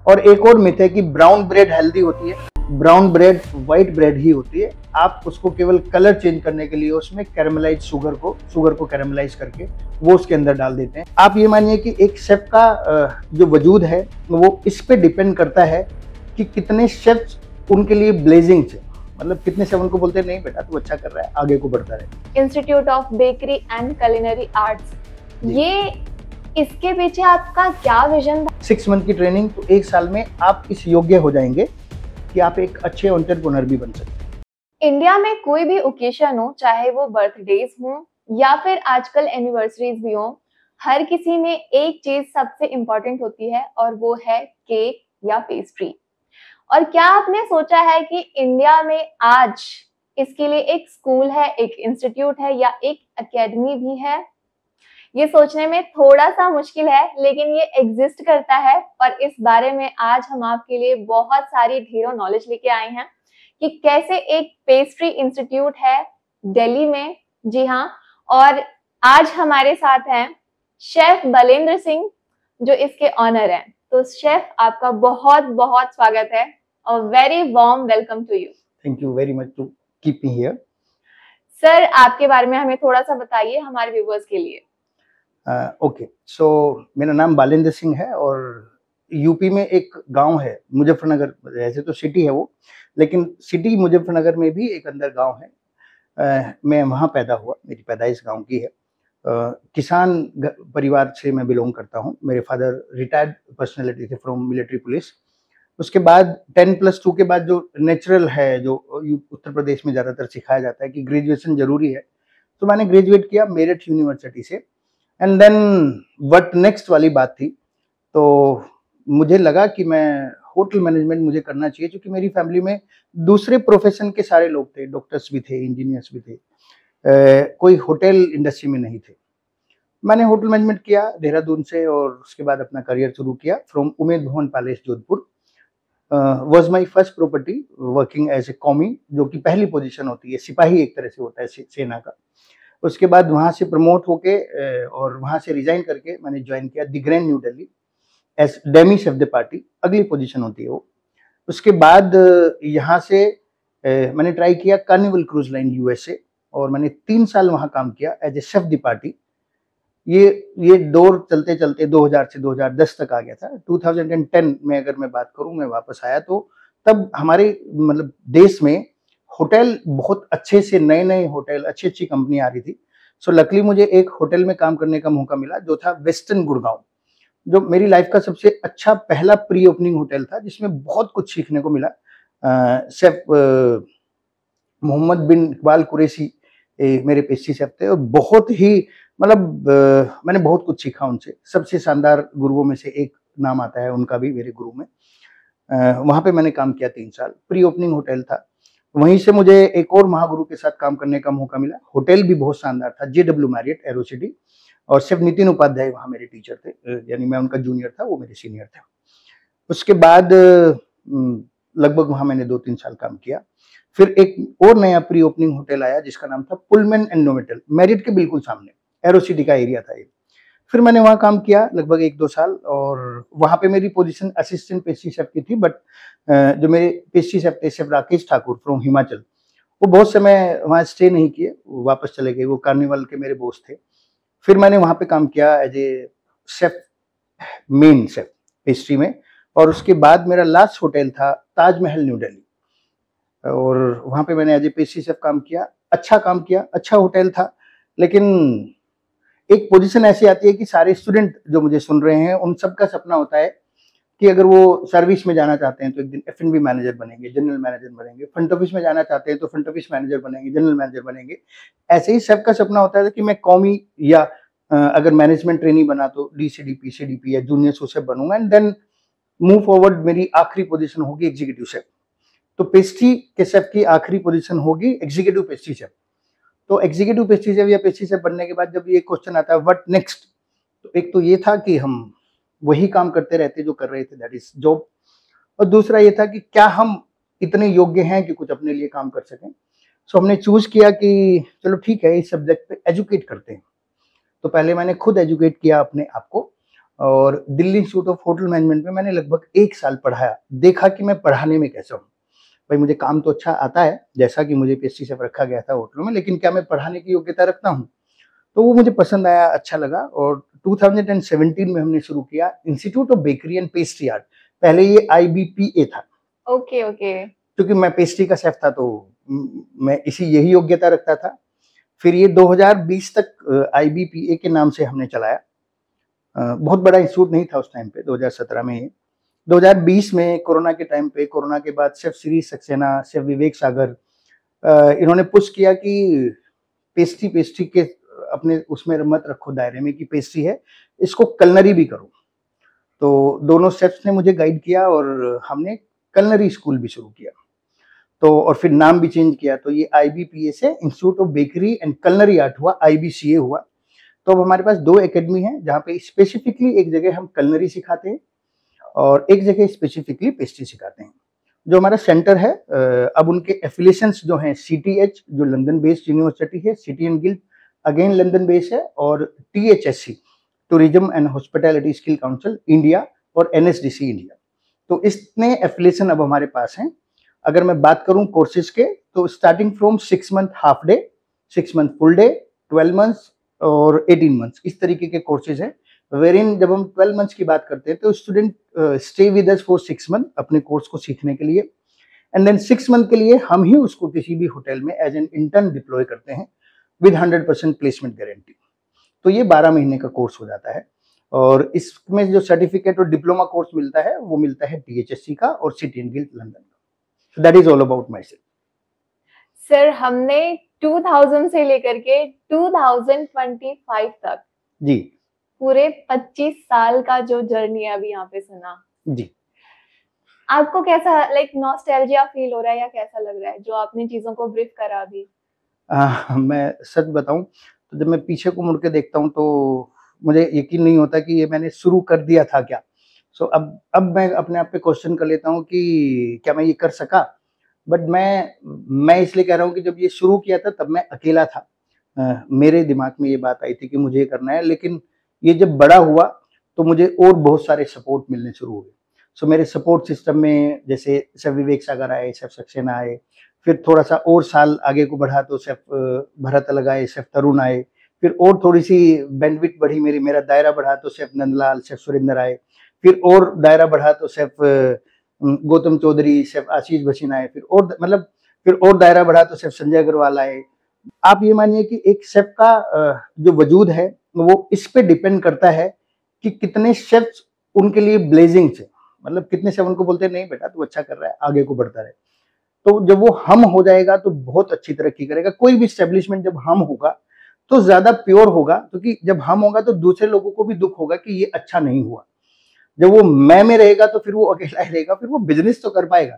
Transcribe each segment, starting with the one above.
और एक और मिथ है कि ब्राउन ब्रेड हेल्दी होती है। ब्राउन ब्रेड व्हाइट ब्रेड ही होती है। आप उसको केवल कलर चेंज करने के लिए उसमें कैरेमलाइज शुगर को कैरेमलाइज करके वो उसके अंदर डाल देते हैं। आप ये मानिए कि एक शेफ का जो वजूद है वो इस पे डिपेंड करता है कि कितने शेफ्स उनके लिए ब्लेजिंग थे, मतलब कितने शेफ उनको बोलते हैं नहीं बेटा तू अच्छा कर रहा है, आगे को बढ़ता रहे। Institute of bakery and culinary arts, ये इसके पीछे आपका क्या विजन था? 6 मंथ की ट्रेनिंग, तो 1 साल में आप इस योग्य हो जाएंगे कि आप एक अच्छे एंटरप्रेन्योर भी बन सकते हैं। इंडिया में कोई भी ओकेजन हो, चाहे वो बर्थडेज हो या फिर आजकल एनिवर्सरीज भी हो, हर किसी में एक चीज सबसे इम्पोर्टेंट होती है और वो है केक या पेस्ट्री। और क्या आपने सोचा है कि इंडिया में आज इसके लिए एक स्कूल है, एक इंस्टीट्यूट है या एक एकेडमी भी है? ये सोचने में थोड़ा सा मुश्किल है, लेकिन ये एग्जिस्ट करता है। और इस बारे में आज हम आपके लिए बहुत सारी ढेरों नॉलेज लेके आए हैं कि कैसे एक पेस्ट्री इंस्टीट्यूट है दिल्ली में। जी हाँ, और आज हमारे साथ हैं शेफ बलेंद्र सिंह जो इसके ऑनर हैं। तो शेफ, आपका बहुत बहुत स्वागत है और very warm welcome to you. Thank you very much to keep me here. Sir, आपके बारे में हमें थोड़ा सा बताइए हमारे व्यूवर्स के लिए। ओके, सो मेरा नाम बालेंद्र सिंह है और यूपी में एक गांव है मुजफ्फरनगर, ऐसे तो सिटी है वो, लेकिन सिटी मुजफ्फरनगर में भी एक अंदर गांव है। मैं वहाँ पैदा हुआ, मेरी पैदाइश गांव की है। किसान परिवार से मैं बिलोंग करता हूँ। मेरे फादर रिटायर्ड पर्सनैलिटी थे फ्रॉम मिलिट्री पुलिस। उसके बाद 10+2 के बाद जो नेचुरल है, जो उत्तर प्रदेश में ज़्यादातर सिखाया जाता है कि ग्रेजुएशन जरूरी है, तो मैंने ग्रेजुएट किया मेरठ यूनिवर्सिटी से। एंड देन व्हाट नेक्स्ट वाली बात थी, तो मुझे लगा कि मैं होटल मैनेजमेंट मुझे करना चाहिए, क्योंकि मेरी फैमिली में दूसरे प्रोफेशन के सारे लोग थे, डॉक्टर्स भी थे, इंजीनियर्स भी थे, कोई होटल इंडस्ट्री में नहीं थे। मैंने होटल मैनेजमेंट किया देहरादून से और उसके बाद अपना करियर शुरू किया from Umaid Bhawan palace Jodhpur. Was my first property working as a commis, जो कि पहली पोजीशन होती है, सिपाही एक तरह से होता है सेना का। उसके बाद वहाँ से प्रमोट होके और वहाँ से रिजाइन करके मैंने ज्वाइन किया the grand new Delhi as demi chef de partie, अगली पोजीशन होती है वो। उसके बाद यहाँ से मैंने try Kia Carnival cruise line USA और मैंने 3 साल वहाँ काम किया as a chef de partie. ये दौर चलते चलते 2000 से 2010 तक आ गया था। 2010 में अगर मैं बात करूँ, मैं वापस आया तो तब हमारे मतलब देश में होटल बहुत अच्छे से, नए नए होटल, अच्छी अच्छी कंपनी आ रही थी। सो लकली मुझे एक होटल में काम करने का मौका मिला जो था वेस्टर्न गुड़गांव, जो मेरी लाइफ का सबसे अच्छा पहला प्री ओपनिंग होटल था, जिसमें बहुत कुछ सीखने को मिला। शेफ मोहम्मद बिन इकबाल कुरैशी मेरे पेस्ट्री शेफ थे और बहुत ही मतलब मैंने बहुत कुछ सीखा उनसे। सबसे शानदार गुरुओं में से एक नाम आता है उनका भी मेरे गुरु में। वहाँ पे मैंने काम किया 3 साल, प्री ओपनिंग होटल था। वहीं से मुझे एक और महागुरु के साथ काम करने का मौका मिला। होटल भी बहुत शानदार था, JW मैरियट एरो सिटी, और शेफ नितिन उपाध्याय वहाँ मेरे टीचर थे, यानी मैं उनका जूनियर था, वो मेरे सीनियर थे। उसके बाद लगभग वहाँ मैंने 2-3 साल काम किया। फिर एक और नया प्री ओपनिंग होटल आया जिसका नाम था पुलमैन एंड नोवेटल, मैरियट के बिल्कुल सामने, एरो सिटी का एरिया था ये। फिर मैंने वहाँ काम किया लगभग 1-2 साल और वहाँ पे मेरी पोजीशन असिस्टेंट पेस्ट्री शेफ की थी। बट जो मेरे पेस्ट्री शेफ थे, शेफ राकेश ठाकुर फ्रॉम हिमाचल, वो बहुत समय वहाँ स्टे नहीं किए, वो वापस चले गए, वो कार्निवल के मेरे बॉस थे। फिर मैंने वहाँ पे काम किया as a chef, main chef pastry में। और उसके बाद मेरा लास्ट होटल था ताजमहल न्यू दिल्ली, और वहाँ पे मैंने एज ए पेस्ट्री शेफ काम किया, अच्छा काम किया, अच्छा होटल था। लेकिन एक पोजीशन ऐसी आती है कि सारे स्टूडेंट जो मुझे सुन रहे हैं उन सबका सपना होता है कि अगर वो सर्विस में जाना चाहते हैं तो एक दिन F&B मैनेजर बनेंगे, जनरल मैनेजर बनेंगे, फ्रंट ऑफिस में जाना चाहते हैं तो फ्रंट ऑफिस मैनेजर बनेंगे, जनरल मैनेजर बनेंगे। ऐसे ही सबका सपना होता है कि मैं कॉमी या अगर मैनेजमेंट ट्रेनी बना तो DCDP, CDP या जूनियर सो शेफ बनूंगा, एंड देन मूव फॉरवर्ड मेरी आखिरी पोजीशन होगी एग्जीक्यूटिव शेफ। तो पेस्ट्री के शेफ की आखिरी पोजीशन होगी एग्जीक्यूटिव पेस्ट्री शेफ। तो एग्जीक्यूटिव पेस्ट्री शेफ या पेस्ट्री शेफ बनने के बाद जब ये क्वेश्चन आता है व्हाट नेक्स्ट, तो एक तो ये था कि हम वही काम करते रहते जो कर रहे थे, दैट इज जॉब, और दूसरा ये था कि क्या हम इतने योग्य हैं कि कुछ अपने लिए काम कर सकें। सो हमने चूज किया कि चलो ठीक है, इस सब्जेक्ट पे एजुकेट करते हैं। तो पहले मैंने खुद एजुकेट किया अपने आप को, और Delhi institute of hotel management में मैंने लगभग 1 साल पढ़ाया। देखा कि मैं पढ़ाने में कैसा हूँ। भाई मुझे काम तो अच्छा आता है, जैसा कि मुझे पीएचडी से रखा गया था होटलों में, लेकिन क्या मैं पढ़ाने की योग्यता रखता हूँ? तो वो मुझे पसंद आया, अच्छा लगा और 2017 में हमने शुरू किया institute of bakery and pastry art. पहले ये आईबीपीए था। Okay, okay. क्योंकि मैं पेस्ट्री का शेफ था तो मैं यही योग्यता रखता था। फिर ये 2020 तक आईबीपीए के नाम से हमने चलाया। बहुत बड़ा इंस्टीट्यूट नहीं था उस टाइम पे, 2017 में। 2020 में कोरोना के टाइम पे, कोरोना के बाद शेफ श्री सक्सेना, शेफ विवेक सागर, इन्होंने पुश किया कि पेस्ट्री के अपने उसमें मत रखो दायरे में कि पेस्ट्री है, इसको कलनरी भी करो। तो दोनों शेफ्स ने मुझे गाइड किया और हमने कलनरी स्कूल भी शुरू किया। तो और फिर नाम भी चेंज किया, तो ये आईबीपीए से institute of bakery and culinary art हुआ, आईबीसीए हुआ। तो अब हमारे पास 2 एकेडमी हैं जहाँ पे स्पेसिफिकली एक जगह हम कलनरी सिखाते हैं और एक जगह स्पेसिफिकली पेस्ट्री सिखाते हैं। जो हमारा सेंटर है, अब उनके एफिलिएशंस जो हैं, सीटीएच जो लंदन बेस्ड यूनिवर्सिटी है, city and guild again London based है, और THSC tourism and hospitality skill council India और एनएसडीसी इंडिया। तो इतने एफिलिएशन अब हमारे पास हैं। अगर मैं बात करूं कोर्सेज के, तो starting from 6 month half day, 6 month full day, 12 months और 18 मंथ्स, इस तरीके के कोर्सेज हैं। वेरिन जब हम 12 मंथ्स की बात करते हैं तो student stay with us for 6 month अपने कोर्स को सीखने के लिए, एंड देन 6 मंथ के लिए हम ही उसको किसी भी होटल में एज एन इंटर्न डिप्लॉय करते हैं विद 100% प्लेसमेंट गारंटी। तो ये 12 महीने का कोर्स हो जाता है और इसमें जो सर्टिफिकेट और डिप्लोमा कोर्स मिलता है वो मिलता है टीएचएससी का और सिटी एंड गिल्ड लंदन का। So that is all about myself. Sir, हमने 2000 से लेकर के 2025 तक जी पूरे 25 साल का जो जर्नी है अभी यहाँ पे सुना जी। आपको कैसा लाइक नॉस्टैल्जिया फील हो रहा है या कैसा लग रहा है जो आपने चीजों को ब्रीफ करा अभी? मैं सच बताऊं तो जब मैं पीछे को मुड़ के देखता हूं तो मुझे यकीन नहीं होता कि ये मैंने शुरू कर दिया था क्या। सो अब मैं अपने आप पे क्वेश्चन कर लेता हूं कि क्या मैं ये कर सका। बट मैं इसलिए कह रहा हूं कि जब ये शुरू किया था तब मैं अकेला था। मेरे दिमाग में ये बात आई थी कि मुझे ये करना है, लेकिन ये जब बड़ा हुआ तो मुझे और बहुत सारे सपोर्ट मिलने शुरू हुए। सो मेरे सपोर्ट सिस्टम में जैसे शेफ विवेक सागर आए, शेफ सक्सेना आए, फिर थोड़ा सा और साल आगे को बढ़ा तो शेफ भरत अलग आए, शेफ तरुण आए, फिर और थोड़ी सी बैंडविड्थ बढ़ी, मेरा दायरा बढ़ा तो शेफ नंदलाल, शेफ सुरेंद्र आए, फिर और दायरा बढ़ा तो शेफ गौतम चौधरी, शेफ आशीष भसीन आए, फिर और दायरा बढ़ा तो शेफ संजय अग्रवाल आए। आप ये मानिए कि एक शेफ का जो वजूद है वो इस पे डिपेंड करता है कि कितने शेफ्स उनके लिए ब्लेजिंग थे, मतलब कितने शेफ उनको बोलते हैं नहीं बेटा तू अच्छा कर रहा है, आगे को बढ़ता रहे। तो जब वो हम हो जाएगा तो बहुत अच्छी तरक्की करेगा। कोई भी एस्टेब्लिशमेंट जब हम होगा तो ज्यादा प्योर होगा, क्योंकि जब हम होगा तो दूसरे लोगों को भी दुख होगा कि ये अच्छा नहीं हुआ। जब वो मैं में रहेगा तो फिर वो अकेला ही रहेगा, फिर वो बिजनेस तो कर पाएगा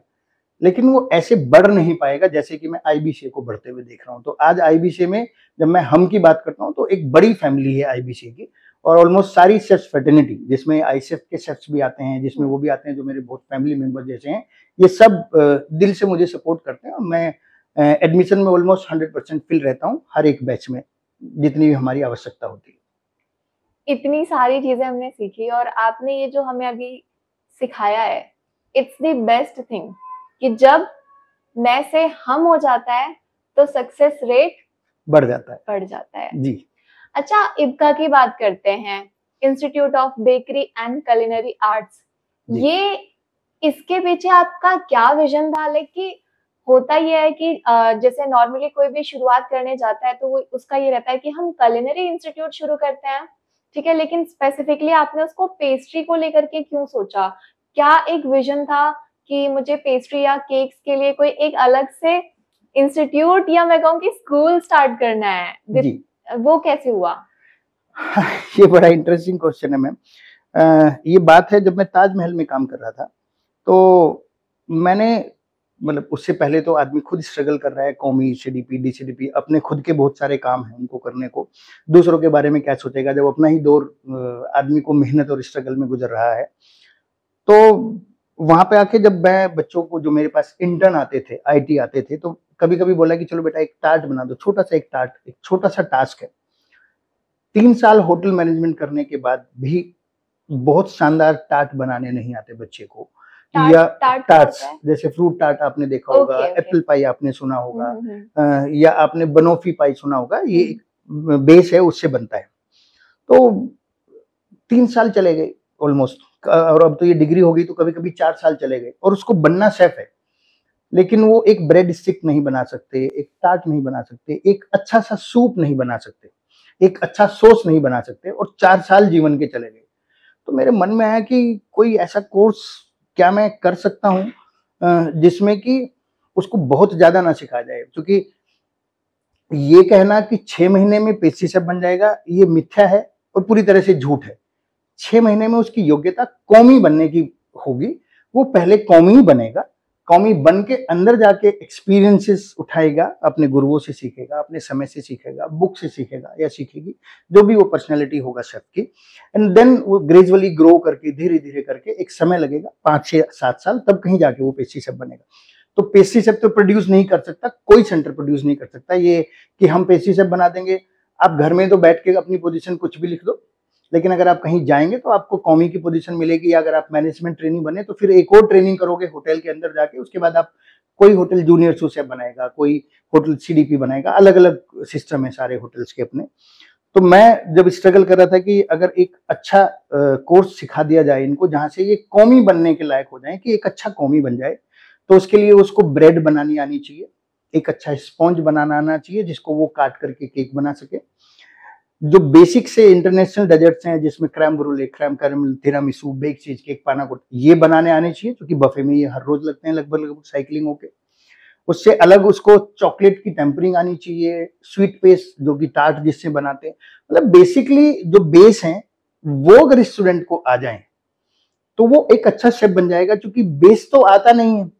लेकिन वो ऐसे बढ़ नहीं पाएगा जैसे कि मैं आईबीसी को बढ़ते हुए देख रहा हूँ। तो आज आईबीसी में जब मैं हम की बात करता हूँ तो एक बड़ी फैमिली है आईबीसी की, और ऑलमोस्ट सारी शेफ्स फ्रेटर्निटी, जिसमें आईसेफ के शेफ्स भी आते हैं, जिसमें वो भी आते हैं जो मेरे बहुत फैमिली मेंबर जैसे हैं, ये सब दिल से मुझे सपोर्ट करते हैं। और मैं एडमिशन में ऑलमोस्ट 100% फिल रहता हूँ हर एक बैच में, जितनी भी हमारी आवश्यकता होती है। इतनी सारी चीजें हमने सीखी और आपने ये जो हमें अभी सिखाया है, इट्स द बेस्ट थिंग कि जब मैं से हम हो जाता है तो सक्सेस रेट बढ़ जाता है जी। अच्छा, इब्का की बात करते हैं, institute of bakery and culinary arts, ये इसके पीछे आपका क्या विजन था? लाइक कि होता ये है कि जैसे नॉर्मली कोई भी शुरुआत करने जाता है तो वो उसका ये रहता है कि हम कुलिनरी इंस्टीट्यूट शुरू करते हैं, ठीक है, लेकिन स्पेसिफिकली आपने उसको पेस्ट्री को लेकर के क्यों सोचा? क्या एक विजन था कि मुझे पेस्ट्री या केक्स के लिए कोई एक अलग से इंस्टीट्यूट या मैं कहूँ कि स्कूल स्टार्ट करना है? वो कैसे हुआ? ये बड़ा इंटरेस्टिंग क्वेश्चन है मैम। ये बात है जब मैं ताजमहल में काम कर रहा था तो मैंने मतलब उससे पहले तो आदमी खुद स्ट्रगल कर रहा है, कौमी सीडीपी डीसीडीपी, अपने खुद के बहुत सारे काम हैं उनको करने को, दूसरों के बारे में क्या सोचेगा जब अपना ही दौर आदमी को मेहनत और स्ट्रगल में गुजर रहा है। तो वहां पे आके जब मैं बच्चों को, जो मेरे पास इंटर्न आते थे, आईटी आते थे, तो कभी कभी बोला कि चलो बेटा एक टार्ट बना दो, छोटा सा एक टार्ट, एक छोटा सा टास्क है। 3 साल होटल मैनेजमेंट करने के बाद भी बहुत शानदार टार्ट बनाने नहीं आते बच्चे को, टार्ट या टार्ट क्या टार्ट्स होता है? जैसे फ्रूट टार्ट आपने देखा होगा, ओके, ओके। एप्पल पाई आपने सुना हुँ, होगा, हुँ, हुँ। या आपने बनोफी पाई सुना होगा, ये हुँ। एक बेस है उससे बनता है। तो 3 साल चले गए ऑलमोस्ट, और अब तो ये डिग्री हो गई तो कभी-कभी 4 साल चले गए, और उसको बनना शेफ़ है। लेकिन वो एक ब्रेड स्टिक नहीं बना सकते, एक टार्ट नहीं बना सकते, एक अच्छा-सा सूप नहीं बना सकते, एक अच्छा सॉस नहीं बना सकते, और 4 साल जीवन के चले गए। तो मेरे मन में आया कि कोई ऐसा कोर्स क्या मैं कर सकता हूँ जिसमें कि उसको बहुत ज़्यादा ना सिखाया जाए, क्योंकि ये कहना कि 6 महीने में पेस्ट्री शेफ़ बन जाएगा, ये मिथ्या है और पूरी तरह से झूठ है। 6 महीने में उसकी योग्यता कौमी बनने की होगी, वो पहले कौमी ही बनेगा, कौमी बन के अंदर जाके एक्सपीरियंसेस उठाएगा, अपने गुरुओं से सीखेगा, अपने समय से सीखेगा, बुक से सीखेगा या सीखेगी, जो भी वो पर्सनैलिटी होगा शेफ़ की, एंड देन वो ग्रेजुअली ग्रो करके धीरे-धीरे करके एक समय लगेगा 5, 6, 7 साल, तब कहीं जाके वो पेस्ट्री शेफ़ बनेगा। तो पेस्ट्री शेफ़ तो प्रोड्यूस नहीं कर सकता, कोई सेंटर प्रोड्यूस नहीं कर सकता, ये कि हम पेस्ट्री शेफ़ बना देंगे, आप घर में तो बैठ के अपनी पोज़ीशन कुछ भी लिख दो, लेकिन अगर आप कहीं जाएँगे तो आपको कौमी की पोज़ीशन मिलेगी, या अगर आप मैनेजमेंट ट्रेनी बने तो फिर एक और ट्रेनिंग करोगे होटल के अंदर जाके, उसके बाद आप कोई होटल जूनियर सूस शेफ़ बनाएगा, कोई होटल सीडीपी बनाएगा, अलग-अलग सिस्टम है सारे होटल्स के अपने। तो मैं जब स्ट्रगल कर रहा था कि अगर एक अच्छा कोर्स सिखा दिया जाए इनको, जहाँ से ये कौमी बनने के लायक हो जाएँ, कि एक अच्छा कौमी बन जाए, तो उसके लिए उसको ब्रेड बनानी आनी चाहिए, एक अच्छा स्पॉन्ज बनाना आना चाहिए जिसको वो काट करके केक बना सके। जो बेसिक से इंटरनेशनल डेजर्ट्स हैं जिसमें creme brulee, creme caramel, tiramisu, bake cheesecake, panna cotta बनाने आने चाहिए, क्योंकि बफे में ये हर रोज़ लगते हैं लगभग-लगभग साइक्लिंग होके। उससे अलग उसको चॉकलेट की टेम्परिंग आनी चाहिए, स्वीट पेस्ट जो कि टार्ट जिससे बनाते हैं। मतलब बेसिकली जो बेस हैं, वो अगर स्टूडेंट को आ जाएँ, तो वो एक अच्छा शेफ़ बन जाएगा, क्योंकि बेस तो आता नहीं है।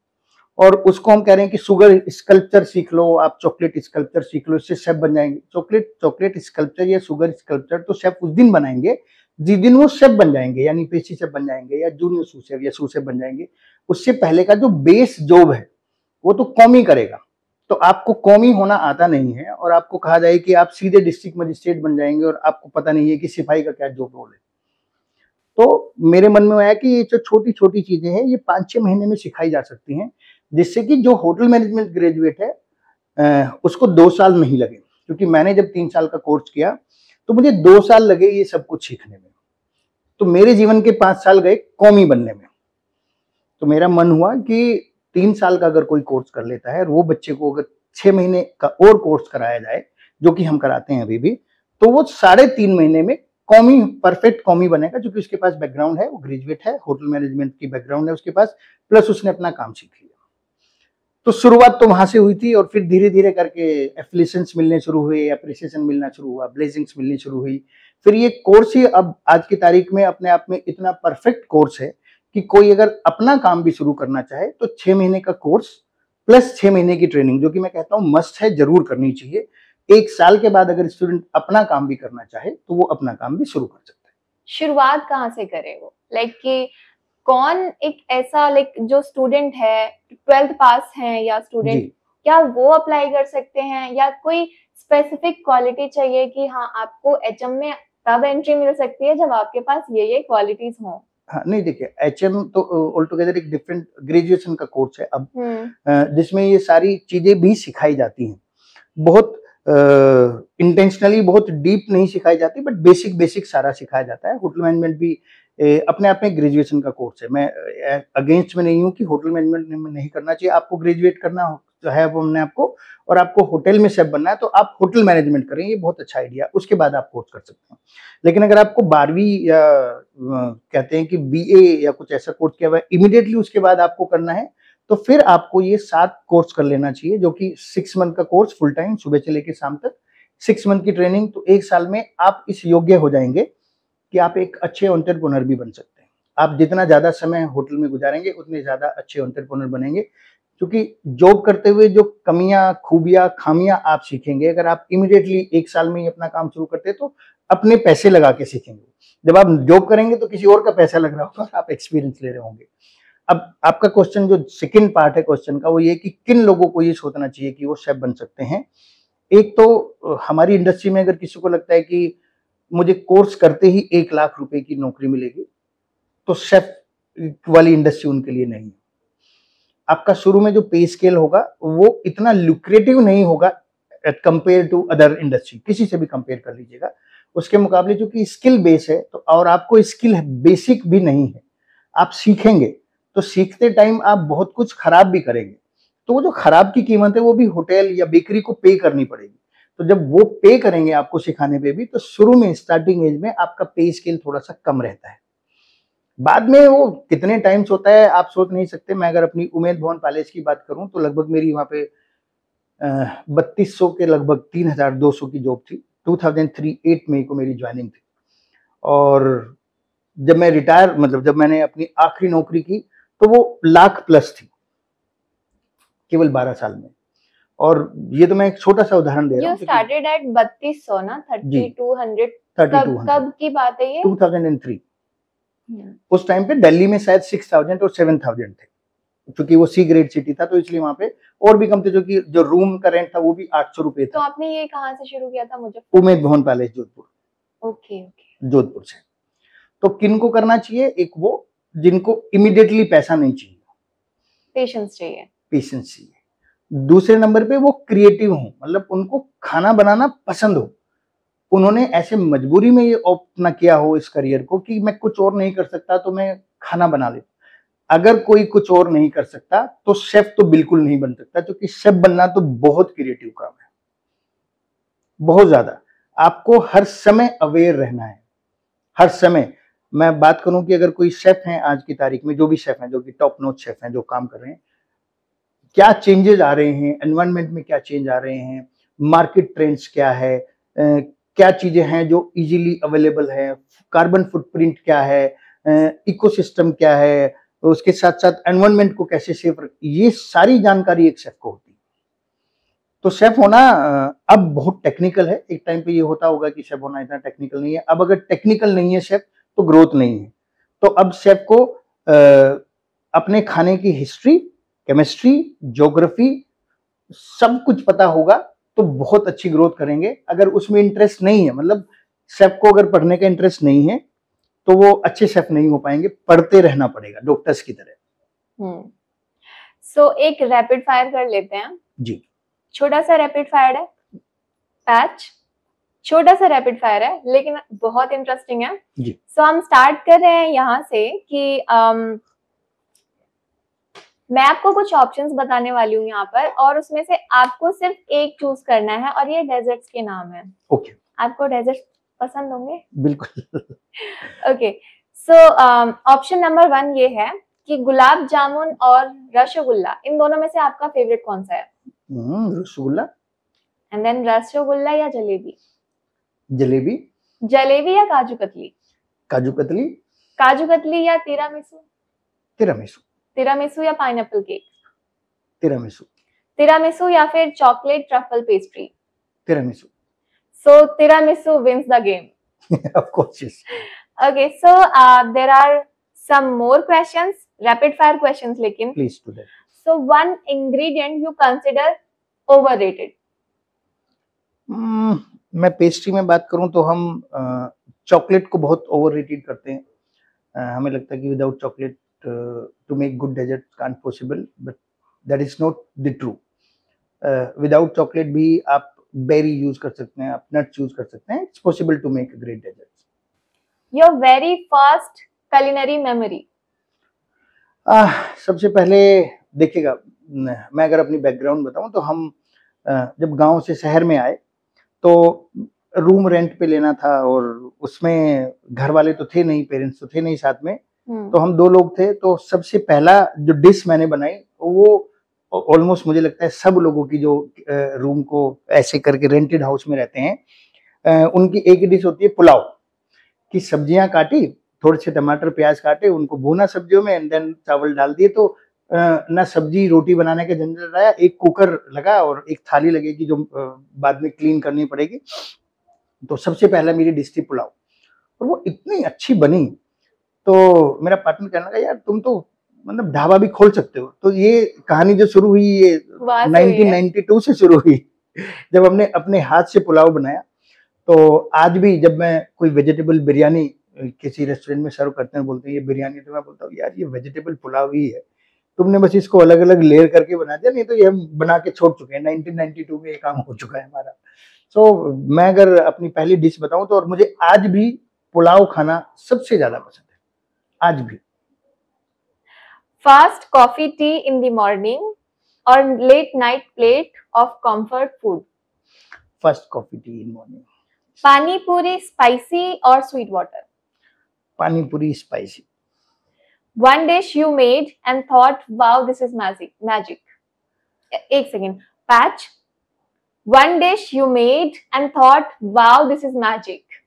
और उसको हम कह रहे हैं कि शुगर स्कल्पचर सीख लो, आप चॉकलेट स्कल्पचर सीख लो, इससे शेफ़ बन जाएँगे। चॉकलेट चॉकलेट स्कल्पचर या शुगर स्कल्पचर तो शेफ़ उस दिन बनाएँगे, जिस दिन वो शेफ़ बन जाएँगे, यानी पेस्ट्री शेफ़ बन जाएँगे, या जूनियर सूस शेफ़ या सूस शेफ़ बन जाएँगे। उससे पहले का जो बेस जॉब है, वो तो कौमी करेगा। तो आपको कौमी होना आता नहीं है, और आपको कहा जाए कि आप सीधे डिस्ट्रिक्ट मजिस्ट्रेट बन जाएँगे, और आपको पता नहीं है कि सिपाही का क्या जॉब रोल है। तो मेरे मन में आया कि ये जो छोटी-छोटी चीज़ें हैं, ये 5-6 महीने में सिखाई जा सकती हैं, जिससे कि जो होटल मैनेजमेंट ग्रेजुएट है उसको 2 साल नहीं लगे। क्योंकि मैंने जब 3 साल का कोर्स किया, तो मुझे 2 साल लगे ये सब कुछ सीखने में। तो मेरे जीवन के 5 साल गए कौमी बनने में। तो मेरा मन हुआ कि 3 साल का अगर कोई कोर्स कर लेता है, और वो बच्चे को अगर 6 महीने का और कोर्स कराया जाए, जो कि हम कराते हैं अभी भी, तो वो साढ़े 3 महीने में कौमी, परफेक्ट कौमी बनेगा, क्योंकि उसके पास बैकग्राउंड है, वो ग्रेजुएट है, होटल मैनेजमेंट की बैकग्राउंड है उसके पास, प्लस उसने अपना काम सीख लिया। तो शुरुआत तो वहाँ से हुई थी, और फिर धीरे-धीरे करके एफिलिएशंस मिलने शुरू हुए, एप्रिसिएशन मिलना शुरू हुआ, ब्लेसिंग्स मिलनी शुरू हुई। फिर ये कोर्स ही अब आज की तारीख में अपने आप में इतना परफेक्ट कोर्स है कि कोई अगर अपना काम भी शुरू करना चाहे, तो 6 महीने का कोर्स प्लस 6 महीने की ट्रेनिंग, जो कि मैं कहता हूँ मस्ट है, ज़रूर करनी चाहिए। 1 साल के बाद अगर स्टूडेंट अपना काम भी करना चाहे, तो वो अपना काम भी शुरू कर सकता है। शुरुआत कहाँ से करे वो? लाइक कि कौन एक ऐसा लाइक जो स्टूडेंट है, 12th पास हैं या जी। स्टूडेंट, क्या वो अप्लाई कर सकते हैं, या कोई स्पेसिफिक क्वालिटी चाहिए कि हाँ, आपको एचएम में तब एंट्री मिल सकती है जब आपके पास ये क्वालिटीज़ हों? हाँ, नहीं देखिए, एचएम तो ऑल टुगेदर एक डिफरेंट ग्रेजुएशन का कोर्स है अब, हुँ। जिसमें ये सारी चीज़ें भी सिखाई जाती हैं। बहुत इंटेंशनली बहुत डीप नहीं सिखाई जाती, बट बेसिक बेसिक सारा सिखाया जाता है। होटल मैनेजमेंट भी अपने आप में ग्रेजुएशन का कोर्स है। मैं अगेंस्ट में नहीं हूँ कि होटल मैनेजमेंट में नहीं करना चाहिए। आपको ग्रेजुएट करना हो जो है वो अपने आपको, और आपको होटल में शेफ बनना है, तो आप होटल मैनेजमेंट करें, ये बहुत अच्छा आइडिया, उसके बाद आप कोर्स कर सकते हैं। लेकिन अगर आपको 12वीं या कहते हैं कि बीए या कुछ ऐसा कोर्स किया हुआ है, इमीडिएटली उसके बाद आपको करना है, तो फिर आपको ये 7 कोर्स कर लेना चाहिए, जो कि 6 मंथ का कोर्स फुल टाइम सुबह से लेके शाम तक, 6 मंथ की ट्रेनिंग, तो 1 साल में आप इस योग्य हो जाएँगे कि आप एक अच्छे एंटरप्रेन्योर भी बन सकते हैं। आप जितना ज़्यादा समय होटल में गुजारेंगे, उतने ज़्यादा अच्छे एंटरप्रेन्योर बनेंगे, क्योंकि जॉब करते हुए जो कमियाँ, खूबियाँ, खामियाँ आप सीखेंगे, अगर आप इमीडिएटली 1 साल में ही अपना काम शुरू करते हैं, तो अपने पैसे लगा के सीखेंगे। जब आप जॉब करेंगे तो किसी और का पैसा लग रहा होगा, आप एक्सपीरियंस ले रहे होंगे। अब आपका क्वेश्चन जो सेकंड पार्ट है क्वेश्चन का, वो ये कि किन लोगों को ये सोचना चाहिए कि वो शेफ बन सकते हैं। एक तो हमारी इंडस्ट्री में अगर किसी को लगता है कि मुझे कोर्स करते ही 1 लाख रुपए की नौकरी मिलेगी, तो शेफ वाली इंडस्ट्री उनके लिए नहीं है। आपका शुरू में जो पे स्केल होगा वो इतना लुक्रेटिव नहीं होगा at compare to other industry, किसी से भी कंपेयर कर लीजिएगा। उसके मुकाबले चूंकि स्किल बेस है तो, और आपको स्किल बेसिक भी नहीं है, आप सीखेंगे तो सीखते टाइम आप बहुत कुछ खराब भी करेंगे, तो वो जो खराब की कीमत है वो भी होटल या बेकरी को पे करनी पड़ेगी। तो जब वो पे करेंगे आपको सिखाने पे भी, तो शुरू में स्टार्टिंग एज में आपका पे स्केल थोड़ा सा कम रहता है। बाद में वो कितने टाइम्स होता है आप सोच नहीं सकते। मैं अगर अपनी उमेद भवन पैलेस की बात करूं तो लगभग मेरी वहां पे 3200 के लगभग 3200 की जॉब थी। 2003-8 में को मेरी ज्वाइनिंग थी, और जब मैं रिटायर मतलब जब मैंने अपनी आखिरी नौकरी की तो वो लाख प्लस थी केवल 12 साल में। और ये तो मैं एक छोटा सा उदाहरण दे रहा हूँ। You started at 3200 ना, 3200 कब की बात है ये? 2003। उस टाइम पे दिल्ली में शायद 6000 और 7000 थे, क्योंकि वो सी ग्रेड सिटी था तो इसलिए वहां पे और भी कम थे, जो कि जो रूम का रेंट था वो भी 800 रुपए तो था। आपने ये कहाँ से शुरू किया था? मुझे उमेद भवन पैलेस जोधपुर। ओके जोधपुर से। तो किन को करना चाहिए? एक वो जिनको इमीडिएटली पैसा नहीं चाहिए, पेशेंस चाहिए, पेशेंस चाहिए। दूसरे नंबर पे वो क्रिएटिव हो, मतलब उनको खाना बनाना पसंद हो, उन्होंने ऐसे मजबूरी में ये ऑप्ट ना किया हो इस करियर को कि मैं कुछ और नहीं कर सकता तो मैं खाना बना लेता। अगर कोई कुछ और नहीं कर सकता तो शेफ तो बिल्कुल नहीं बन सकता, क्योंकि शेफ बनना तो बहुत क्रिएटिव काम है, बहुत ज्यादा। आपको हर समय अवेयर रहना है, हर समय। मैं बात करूं कि अगर कोई शेफ है आज की तारीख में, जो भी शेफ हैं, जो कि टॉप नॉच शेफ हैं, जो काम कर रहे हैं, क्या चेंजेस आ रहे हैं एनवायरनमेंट में, क्या चेंज आ रहे हैं, मार्केट ट्रेंड्स क्या है, क्या चीजें हैं जो इजीली अवेलेबल है, कार्बन फुटप्रिंट क्या है, इकोसिस्टम क्या है, उसके साथ साथ एनवायरनमेंट को कैसे सेफ रख, ये सारी जानकारी एक शेफ को होती है। तो शेफ होना अब बहुत टेक्निकल है। एक टाइम पे ये होता होगा कि शेफ होना इतना टेक्निकल नहीं है। अब अगर टेक्निकल नहीं है शेफ तो ग्रोथ नहीं है। तो अब शेफ को अपने खाने की हिस्ट्री, केमिस्ट्री, ज्योग्राफी सब कुछ पता होगा तो बहुत अच्छी ग्रोथ करेंगे। अगर उसमें इंटरेस्ट नहीं है, मतलब शेफ को अगर पढ़ने का इंटरेस्ट नहीं है तो वो अच्छे शेफ नहीं हो पाएंगे, पढ़ते रहना पड़ेगा डॉक्टर्स की तरह। सो एक रैपिड फायर कर लेते हैं जी। छोटा सा रैपिड फायर है, पैच छोटा सा रैपिड फायर है लेकिन बहुत इंटरेस्टिंग है जी। सो हम स्टार्ट कर रहे हैं यहाँ से कि मैं आपको कुछ ऑप्शंस बताने वाली हूँ यहाँ पर, और उसमें से आपको सिर्फ एक चूज करना है, और ये डेजर्ट्स के नाम है। ओके। आपको डेजर्ट्स पसंद होंगे? बिल्कुल। ओके, सो ऑप्शन नंबर 1 ये है कि गुलाब जामुन और रसगुल्ला, इन दोनों में से आपका फेवरेट कौन सा है? रसगुल्ला। एंड देन रसगुल्ला या जलेबी? जलेबी। जलेबी या काजू कतली? काजू कतली। काजू कतली या तिरामिसू? तिरामिसू। तिरामिसू या पाइनएप्पल केक? तिरामिसू। तिरामिसू या फिर chocolate truffle pastry? Tiramisu. So tiramisu wins the game. Of course, yes. Okay, so there are some more questions, rapid fire questions, लेकिन. Please do that. So one ingredient you consider overrated? मैं pastry में बात करूं तो हम chocolate को बहुत overrated करते हैं। हमें लगता है कि without chocolate to make good dessert can't possible, but that is not the true. Without chocolate भी आप बेरी यूज कर सकते हैं, आप नट्स यूज कर सकते हैं। It's possible to make a great dessert. Your very first culinary memory? सबसे पहले देखिएगा, मैं अगर अपनी बैकग्राउंड बताऊं तो हम जब गांव से शहर में आए तो रूम रेंट पे लेना था, और उसमें घर वाले तो थे नहीं, पेरेंट्स तो थे नहीं साथ में, तो हम 2 लोग थे। तो सबसे पहला जो डिश मैंने बनाई वो ऑलमोस्ट मुझे लगता है सब लोगों की जो रूम को ऐसे करके रेंटेड हाउस में रहते हैं, उनकी एक ही डिश होती है पुलाव की। सब्जियां काटी, थोड़े से टमाटर प्याज काटे, उनको भूना सब्जियों में, एंड देन चावल डाल दिए। तो ना सब्जी रोटी बनाने का झंझट आया, एक कुकर लगा और एक थाली लगेगी जो बाद में क्लीन करनी पड़ेगी। तो सबसे पहला मेरी डिश थी पुलाव, और वो इतनी अच्छी बनी तो मेरा पार्टनर कहने लगा यार तुम तो मतलब ढाबा भी खोल सकते हो। तो ये कहानी जो शुरू हुई ये 1992 से शुरू हुई, जब हमने अपने हाथ से पुलाव बनाया। तो आज भी जब मैं कोई वेजिटेबल बिरयानी किसी रेस्टोरेंट में सर्व करते हैं, बोलते हैं ये बिरयानी, तो मैं बोलता हूँ यार ये वेजिटेबल पुलाव ही है, तुमने बस इसको अलग अलग लेयर करके बना दिया, नहीं तो ये हम बना के छोड़ चुके हैं, 1992 में ये काम हो चुका है हमारा। मैं अगर अपनी पहली डिश बताऊं तो, और मुझे आज भी पुलाव खाना सबसे ज्यादा पसंद है, आज भी। Fast coffee tea in the morning और late night plate of comfort food? First coffee tea in morning. Pani puri spicy और sweet water? Pani puri spicy. One dish you made and thought, wow, this is magic. एक second, patch. One dish you made and thought, wow, this is magic.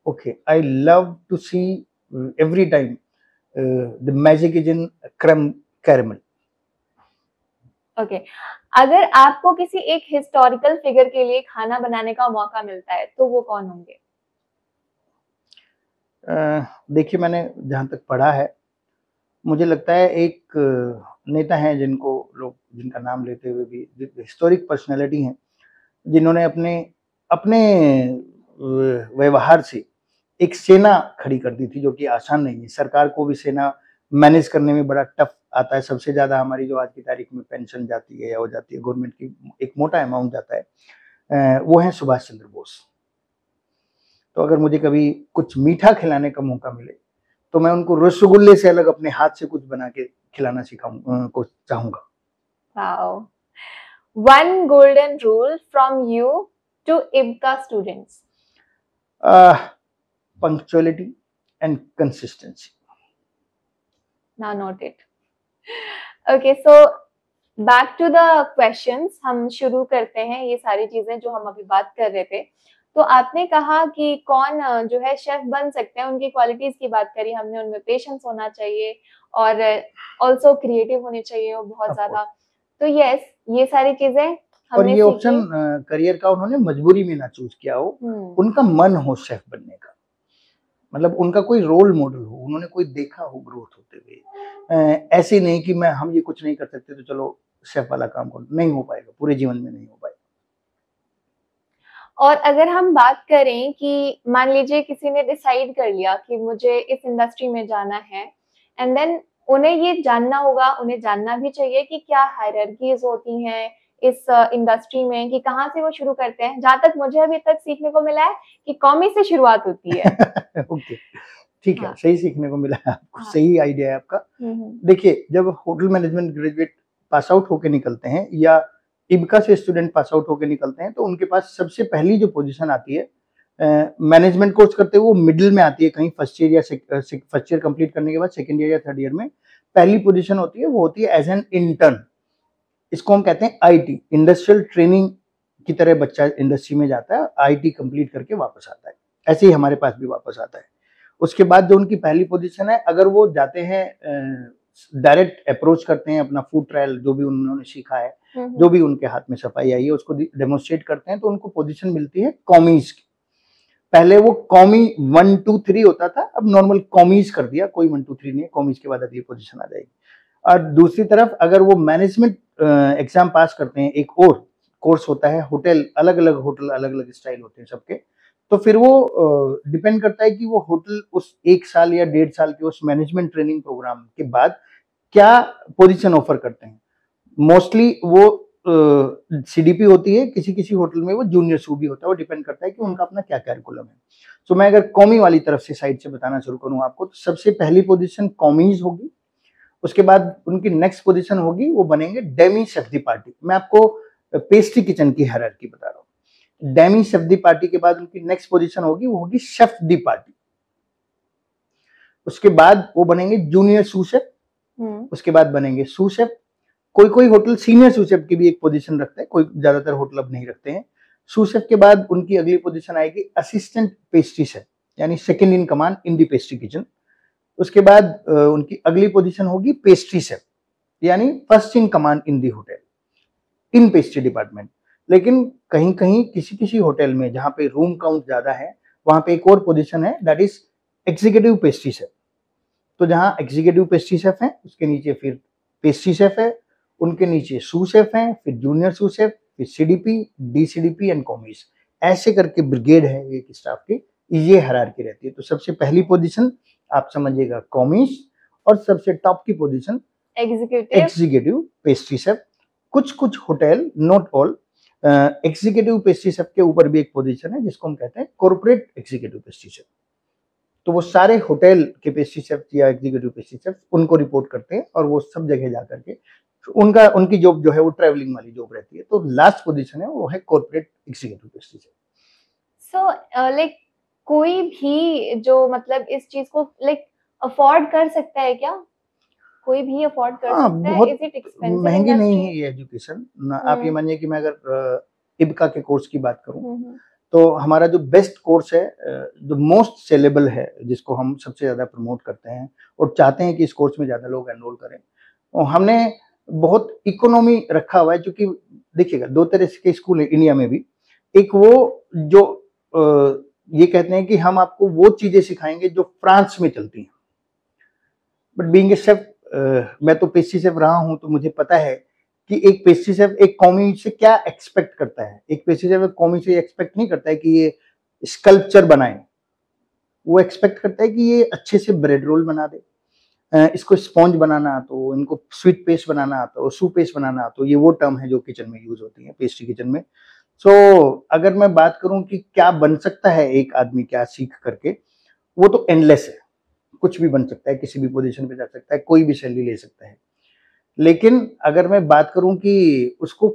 Okay, I love to see every time the magic is in creme caramel. Okay, अगर आपको किसी एक historical figure के लिए खाना बनाने का मौका मिलता है तो वो कौन होंगे? देखिए, मैंने जहाँ तक पढ़ा है, मुझे लगता है एक नेता हैं जिनको लोग, जिनका नाम लेते हुए भी हिस्टोरिक पर्सनैलिटी हैं, जिन्होंने अपने अपने व्यवहार से एक सेना खड़ी कर दी थी, जो कि आसान नहीं है। सरकार को भी सेना मैनेज करने में बड़ा टफ आता है। सबसे ज़्यादा हमारी जो आज की तारीख में पेंशन जाती है या हो जाती है गवर्नमेंट की, एक मोटा अमाउंट जाता है, वो है सुभाष चंद्र बोस। तो अगर मुझे कभी कुछ मीठा खिलाने का मौका मिले तो मैं उनको रसगुल्ले से अलग अपने हाथ से कुछ बना के खिलाना को चाहूंगा। Wow. One golden rule from you to IBCA students? Punctuality and consistency. Now noted. Okay, so back to the questions. हम शुरू करते हैं ये सारी चीजें जो हम अभी बात कर रहे थे। तो आपने कहा कि कौन जो है शेफ बन सकते हैं, उनकी क्वालिटीज की बात करी हमने, उनमें पेशेंस होना चाहिए और ऑल्सो क्रिएटिव होने चाहिए वो बहुत ज्यादा। तो यस, ये सारी चीजें और ये ऑप्शन करियर का उन्होंने मजबूरी में ना चूज किया हो, उनका मन हो शेफ बनने का, मतलब उनका कोई रोल मॉडल हो, उन्होंने कोई देखा हो ग्रोथ होते हुए। ऐसे नहीं कि हम ये कुछ नहीं कर सकते तो चलो शेफ वाला काम करो, नहीं हो पाएगा, पूरे जीवन में नहीं हो पाएगा। और अगर हम बात करें कि मान लीजिए किसी ने डिसाइड कर लिया कि मुझे इस इंडस्ट्री में जाना है, एंड देन उन्हें ये जानना होगा, उन्हें जानना भी चाहिए कि क्या हायरार्कीज होती हैं इस इंडस्ट्री में, कि कहाँ से वो शुरू करते हैं। जहाँ तक मुझे अभी तक सीखने को मिला है कि कॉमी से शुरुआत होती है। ओके, ठीक है, सही सीखने को मिला है आपको, सही आइडिया है आपका। देखिए, जब hotel management graduate pass out होके निकलते हैं या इबका से स्टूडेंट पास आउट होकर निकलते हैं, तो उनके पास सबसे पहली जो पोजीशन आती है मैनेजमेंट कोर्स करते हुए, वो मिडिल में आती है, कहीं फर्स्ट ईयर या फर्स्ट ईयर कंप्लीट करने के बाद सेकंड ईयर या थर्ड ईयर में पहली पोजीशन होती है, वो होती है एज एन इंटर्न। इसको हम कहते हैं आईटी, इंडस्ट्रियल ट्रेनिंग की तरह बच्चा इंडस्ट्री में जाता है, आईटी कंप्लीट करके वापस आता है। ऐसे ही हमारे पास भी वापस आता है। उसके बाद जो उनकी पहली पोजीशन है, अगर वो जाते हैं डायरेक्ट अप्रोच करते हैं, अपना फूड ट्रायल जो भी उन्होंने सीखा है, जो भी उनके हाथ में सफाई आई है, उसको डेमोन्स्ट्रेट करते हैं, तो उनको पोजीशन मिलती है कॉमीज की। पहले वो कॉमी 1 2 3 होता था, अब नॉर्मल कॉमीज कर दिया, कोई 1 2 3 नहीं है, कॉमीज के बाद अगली पोजीशन आ जाएगी। और दूसरी तरफ अगर वो मैनेजमेंट एग्जाम पास करते हैं, एक और कोर्स होता है होटल, अलग अलग होटल अलग अलग स्टाइल होते हैं सबके, तो फिर वो डिपेंड करता है कि वो होटल उस 1 साल या 1.5 साल के उस मैनेजमेंट ट्रेनिंग प्रोग्राम के बाद क्या पोजीशन ऑफर करते हैं। मोस्टली वो सीडीपी होती है, किसी किसी होटल में वो जूनियर सू भी होता है, वो डिपेंड करता है कि उनका अपना क्या कैरिकुलम है। तो मैं अगर कॉमी वाली तरफ से साइड से बताना शुरू करूं आपको, तो सबसे पहली पोजीशन कॉमीज होगी, उसके बाद उनकी नेक्स्ट पोजीशन होगी, वो बनेंगे डेमी शेफ दी पार्टी। मैं आपको पेस्ट्री किचन की हायरार्की बता रहा हूँ। डेमी शेफ दी पार्टी के बाद उनकी नेक्स्ट पोजीशन होगी, वो होगी शेफ दी पार्टी। उसके बाद वो बनेंगे जूनियर सू शेफ, उसके बाद बनेंगे सू शेफ। कोई कोई होटल सीनियर सू शेफ की भी एक पोजीशन रखते हैं, कोई ज्यादातर होटल अब नहीं रखते हैं। सू शेफ के बाद उनकी अगली पोजीशन आएगी असिस्टेंट पेस्ट्री शेफ, यानी second in command in the pastry kitchen. उसके बाद उनकी अगली पोजीशन होगी पेस्ट्री शेफ, यानी first in command in the hotel in pastry department. लेकिन कहीं कहीं किसी किसी होटल में जहाँ पे रूम काउंट ज्यादा है, वहां पे एक और पोजीशन है, that is executive pastry chef. तो जहाँ एग्जीक्यूटिव पेस्ट्री शेफ है, उसके नीचे फिर पेस्ट्री शेफ है, उनके नीचे सू शेफ हैं, फिर जूनियर सू शेफ, फिर सीडीपी, डीसीडीपी एंड कॉमीज। ऐसे करके ब्रिगेड है एक स्टाफ की, ये हायरार्की रहती है। तो सबसे पहली पोजीशन आप समझिएगा कॉमिश, और सबसे टॉप की पोजीशन एग्जीक्यूटिव पेस्ट्री शेफ। कुछ कुछ hotel, not all, executive pastry chef के ऊपर भी एक पोजीशन है जिसको हम कहते हैं कॉर्पोरेट एग्जीक्यूटिव पेस्ट्री शेफ। तो वो सारे होटल के पेस्ट्री शेफ या एग्जीक्यूटिव पेस्ट्री शेफ उनको रिपोर्ट करते हैं, और वो सब जगह जा करके उनकी जॉब जो है वो ट्रैवलिंग वाली जॉब रहती है। तो लास्ट पोजीशन है वो है corporate executive pastry chef. So like कोई भी जो मतलब इस चीज को लाइक अफोर्ड कर सकता है क्या? कोई भी अफोर्ड कर सकता है? Is it expensive? महंगी नहीं है ये एजुकेशन। आप ये मानिए कि मैं अगर इब्का के कोर्स की बात करूं, तो हमारा जो बेस्ट कोर्स है, जो मोस्ट सेलेबल है, जिसको हम सबसे ज्यादा प्रमोट करते हैं और चाहते हैं कि इस कोर्स में ज्यादा लोग एनरोल करें, और हमने बहुत इकोनॉमी रखा हुआ है। क्योंकि देखिएगा, दो तरह के स्कूल है इंडिया में भी। एक वो जो ये कहते हैं कि हम आपको वो चीजें सिखाएंगे जो फ्रांस में चलती हैं, बट बीइंग ए शेफ, मैं तो पेस्ट्री शेफ रहा हूं, तो मुझे पता है कि एक पेस्ट्री शेफ एक कौमी से क्या एक्सपेक्ट करता है। एक पेस्ट्री शेफ एक कौमी से एक्सपेक्ट नहीं करता है कि ये स्कल्पचर बनाए, वो एक्सपेक्ट करता है कि ये अच्छे से ब्रेड रोल बना दे, इसको स्पॉन्ज बनाना आता हो, इनको स्वीट पेस्ट बनाना आता हो, सूप पेस्ट बनाना आता हो। ये वो टर्म है जो किचन में यूज होती है, पेस्ट्री किचन में। सो अगर मैं बात करूं कि क्या बन सकता है एक आदमी क्या सीख करके, वो तो एंडलेस है। कुछ भी बन सकता है, किसी भी पोजीशन पे जा सकता है, कोई भी सैलरी ले सकता है। लेकिन अगर मैं बात करूं कि उसको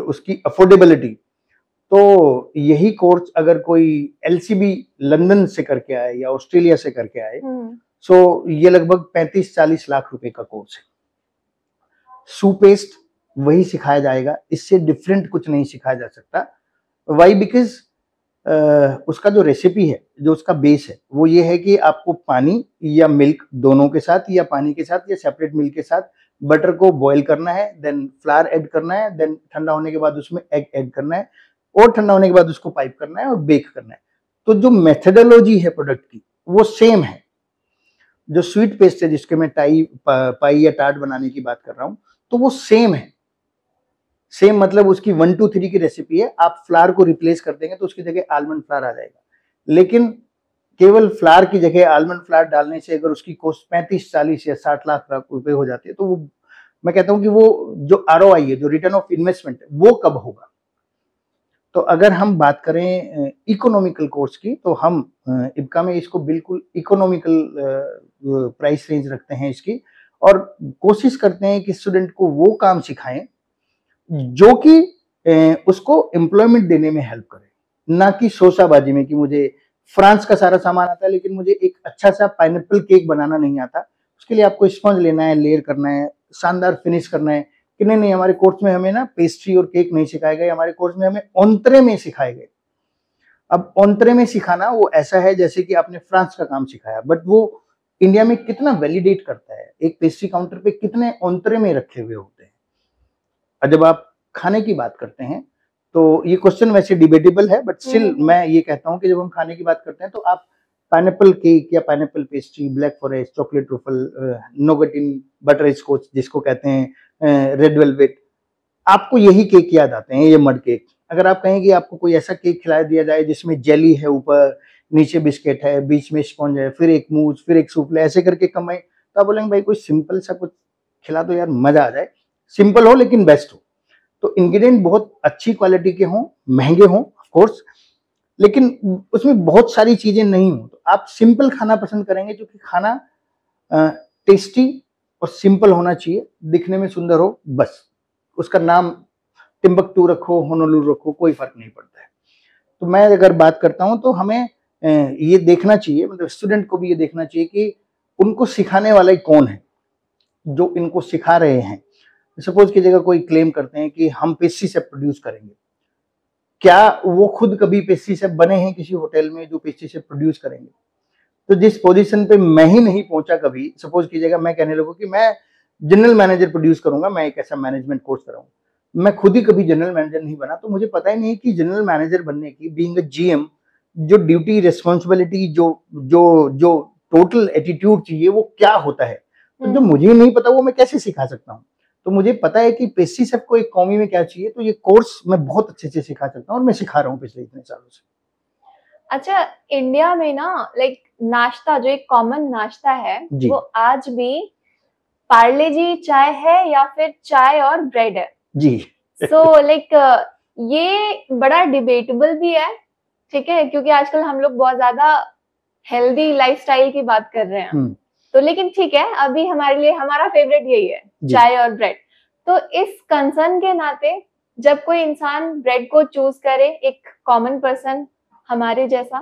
उसकी अफोर्डेबिलिटी, तो यही कोर्स अगर कोई एलसीबी लंदन से करके आए या ऑस्ट्रेलिया से करके आए, सो ये लगभग 35-40 लाख रुपए का कोर्स है। सूप पेस्ट वही सिखाया जाएगा, इससे डिफरेंट कुछ नहीं सिखाया जा सकता। वाई? बिकॉज उसका जो रेसिपी है, जो उसका बेस है, वो ये है कि आपको पानी या मिल्क दोनों के साथ, या पानी के साथ या सेपरेट मिल्क के साथ बटर को बॉईल करना है, देन फ्लावर ऐड करना है, देन ठंडा होने के बाद उसमें एग ऐड करना है, और ठंडा होने के बाद उसको पाइप करना है और बेक करना है। तो जो मेथडोलॉजी है प्रोडक्ट की, वो सेम है। जो स्वीट पेस्ट है, जिसके मैं पाई या टार्ट बनाने की बात कर रहा हूं, तो वो सेम है। सेम मतलब उसकी 1 2 3 की रेसिपी है। आप फ्लावर को रिप्लेस कर देंगे तो उसकी जगह आलमंड फ्लावर आ जाएगा। लेकिन केवल फ्लावर की जगह आलमंड फ्लावर डालने से अगर उसकी कॉस्ट 35-40 या 60 लाख रुपए हो जाती है, तो वो, मैं कहता हूं कि वो जो ROI है, जो रिटर्न ऑफ इन्वेस्टमेंट है, वो कब होगा। तो अगर हम बात करें इकोनॉमिकल कोर्स की, तो हम इब्का में इसको बिल्कुल इकोनॉमिकल प्राइस रेंज रखते हैं इसकी, और कोशिश करते हैं कि स्टूडेंट को वो काम सिखाएं जो कि उसको एम्प्लॉयमेंट देने में हेल्प करे, ना कि शोशाबाजी में कि मुझे फ्रांस का सारा सामान आता है लेकिन मुझे एक अच्छा सा पाइनएप्पल केक बनाना नहीं आता। उसके लिए आपको स्पंज लेना है, लेयर करना है, शानदार फिनिश करना है, कि नहीं हमारे कोर्स में हमें ना पेस्ट्री और केक नहीं सिखाए गए, हमारे कोर्स में हमें ऑन्ट्रे में सिखाए गए। अब ऑन्ट्रे में सिखाना वो ऐसा है जैसे कि आपने फ्रांस का काम सिखाया, बट वो इंडिया में कितना वैलिडेट करता है, एक पेस्ट्री काउंटर पे कितने ऑन्ट्रे में रखे हुए होते हैं। और जब आप खाने की बात करते हैं, तो ये क्वेश्चन वैसे डिबेटेबल है, बट स्टिल मैं ये कहता हूं कि जब हम खाने की बात करते हैं, तो आप पाइनएप्पल केक या pineapple pastry, black forest, chocolate truffle, nougatine, butter scotch जिसको कहते हैं, रेड वेलवेट, आपको यही केक याद आते हैं, ये मड केक। अगर आप कहें कि आपको कोई ऐसा केक खिला दिया जाए जिसमें जेली है, ऊपर नीचे बिस्किट है, बीच में स्पॉन्ज है, फिर एक मूज, फिर एक सूफले, ऐसे करके कमाई, तो आप बोलेंगे भाई कोई सिंपल सा कुछ खिला दो यार, मजा आ जाए। सिंपल हो लेकिन बेस्ट हो। तो इंग्रेडिएंट बहुत अच्छी क्वालिटी के हों, महंगे हों ऑफ कोर्स, लेकिन उसमें बहुत सारी चीजें नहीं हो। तो आप सिंपल खाना पसंद करेंगे, क्योंकि खाना टेस्टी और सिंपल होना चाहिए, दिखने में सुंदर हो, बस। उसका नाम टिम्बकटू रखो, होनोलुलु रखो, कोई फर्क नहीं पड़ता है। तो मैं अगर बात करता हूं, तो हमें ये देखना चाहिए, मतलब स्टूडेंट को भी ये देखना चाहिए कि उनको सिखाने वाला कौन है, जो इनको सिखा रहे हैं। सपोज की जगह कोई क्लेम करते हैं कि हम पेस्ट्री शेफ प्रोड्यूस करेंगे, क्या वो खुद कभी पेस्ट्री शेफ बने हैं किसी होटल में जो पेस्ट्री शेफ प्रोड्यूस करेंगे? तो जिस पोजीशन पे मैं ही नहीं पहुंचा कभी, सपोज कीजिएगा मैं कहने लगूं कि मैं जनरल मैनेजर प्रोड्यूस करूंगा, मैं एक ऐसा मैनेजमेंट कोर्स कराऊंगा, मैं खुद ही कभी जनरल मैनेजर नहीं बना, तो मुझे पता ही नहीं कि जनरल मैनेजर बनने की, बीइंग अ GM, जो ड्यूटी, रिस्पॉन्सिबिलिटी, जो जो जो टोटल एटीट्यूड चाहिए, वो क्या होता है। तो जो मुझे नहीं पता वो मैं कैसे सिखा सकता हूँ। तो मुझे पता है कि पेस्ट्री शेफ को एक कौमी में क्या चाहिए, तो ये कोर्स मैं बहुत अच्छे से सिखा सकता हूँ, और मैं सिखा रहा हूँ पिछले इतने सालों से। अच्छा, इंडिया में ना लाइक नाश्ता जो एक कॉमन नाश्ता है जी वो आज भी पार्ले जी चाय है या फिर चाय और ब्रेड है। जी। सो लाइक ये बड़ा डिबेटेबल भी है, ठीक है, क्योंकि आजकल हम लोग बहुत ज्यादा हेल्दी लाइफस्टाइल की बात कर रहे हैं। तो लेकिन ठीक है, अभी हमारे लिए हमारा फेवरेट यही है, चाय और ब्रेड। तो इस कंसर्न के नाते जब कोई इंसान ब्रेड को चूज करे, एक कॉमन पर्सन हमारे जैसा,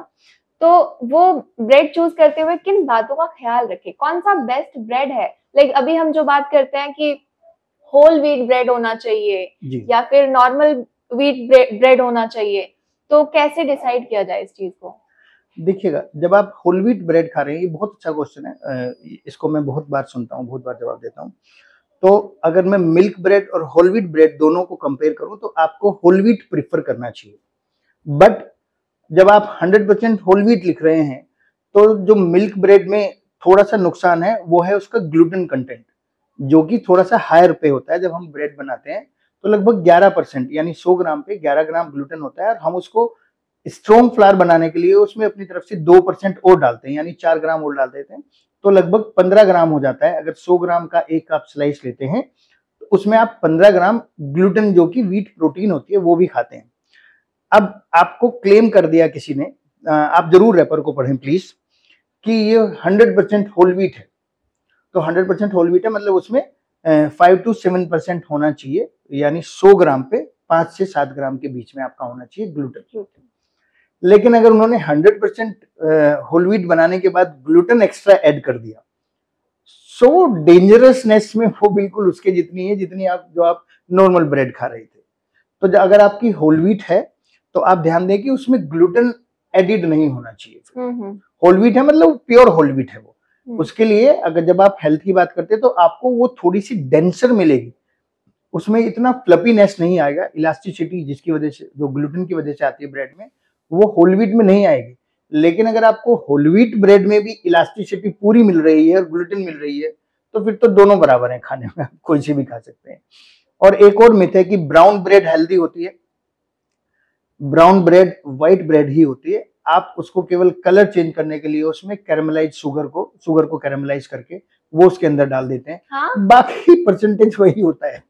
तो वो ब्रेड चूज करते हुए किन बातों का ख्याल रखे, कौन सा बेस्ट ब्रेड है? लाइक अभी हम जो बात करते हैं कि होल व्हीट ब्रेड होना चाहिए या फिर नॉर्मल व्हीट ब्रेड होना चाहिए, तो कैसे डिसाइड किया जाए इस चीज को? देखिएगा, जब आप होल व्हीट ब्रेड खा रहे हैं, ये बहुत अच्छा क्वेश्चन है। इसको मैं बहुत बार सुनता हूँ, बहुत बार जवाब देता हूँ। तो अगर मैं मिल्क ब्रेड और होल व्हीट ब्रेड दोनों को कंपेयर करूं तो आपको होल व्हीट प्रीफर करना चाहिए। बट जब आप 100% होल व्हीट लिख रहे हैं तो जो मिल्क ब्रेड में थोड़ा सा नुकसान है वो है उसका ग्लूटेन कंटेंट, जो कि थोड़ा सा हायर पे होता है। जब हम ब्रेड बनाते हैं तो लगभग 11% यानी 100 ग्राम पे 11 ग्राम ग्लूटेन होता है, और हम उसको स्ट्रॉन्ग फ्लावर बनाने के लिए उसमें अपनी तरफ से 2% और डालते हैं, यानी 4 ग्राम और डाल देते हैं, तो लगभग 15 ग्राम हो जाता है। अगर 100 ग्राम का एक आप स्लाइस लेते हैं तो उसमें आप 15 ग्राम ग्लूटेन, जो कि व्हीट प्रोटीन होती है, वो भी खाते हैं। अब आपको क्लेम कर दिया किसी ने, आप जरूर रैपर को पढ़ें प्लीज, कि ये 100% होल व्हीट है। तो 100% होल व्हीट है मतलब उसमें 5 to 7% होना चाहिए, यानी 100 ग्राम पे 5 से 7 ग्राम के बीच में आपका होना चाहिए ग्लूटेन। लेकिन अगर उन्होंने 100% होल व्हीट बनाने के बाद ग्लूटेन एक्स्ट्रा ऐड कर दिया, सो डेंजरसनेस में वो बिल्कुल उसके जितनी है जितनी आप नॉर्मल ब्रेड खा रहे थे। तो अगर आपकी होल व्हीट है तो आप ध्यान दें कि उसमें ग्लूटेन एडिड नहीं होना चाहिए। होल व्हीट है मतलब प्योर होल व्हीट है वो। उसके लिए अगर जब आप हेल्थ की बात करते हैं तो आपको वो थोड़ी सी डेंसर मिलेगी, उसमें इतना फ्लपीनेस नहीं आएगा। इलास्टिसिटी जिसकी वजह से, जो ग्लूटेन की वजह से आती है ब्रेड में, वो होल व्हीट में नहीं आएगी। लेकिन अगर आपको होल व्हीट ब्रेड में भी इलास्टिसिटी पूरी मिल रही है और ग्लूटेन मिल रही है तो फिर तो दोनों बराबर हैं खाने में, आप कोई सी भी खा सकते हैं। और एक और मिथ है कि ब्राउन ब्रेड हेल्दी होती है। ब्राउन ब्रेड व्हाइट ब्रेड ही होती है। आप उसको केवल कलर चेंज करने के लिए उसमें कैरेमलाइज शुगर को कैरेमलाइज करके वो उसके अंदर डाल देते हैं। हाँ? बाकी परसेंटेज वही होता है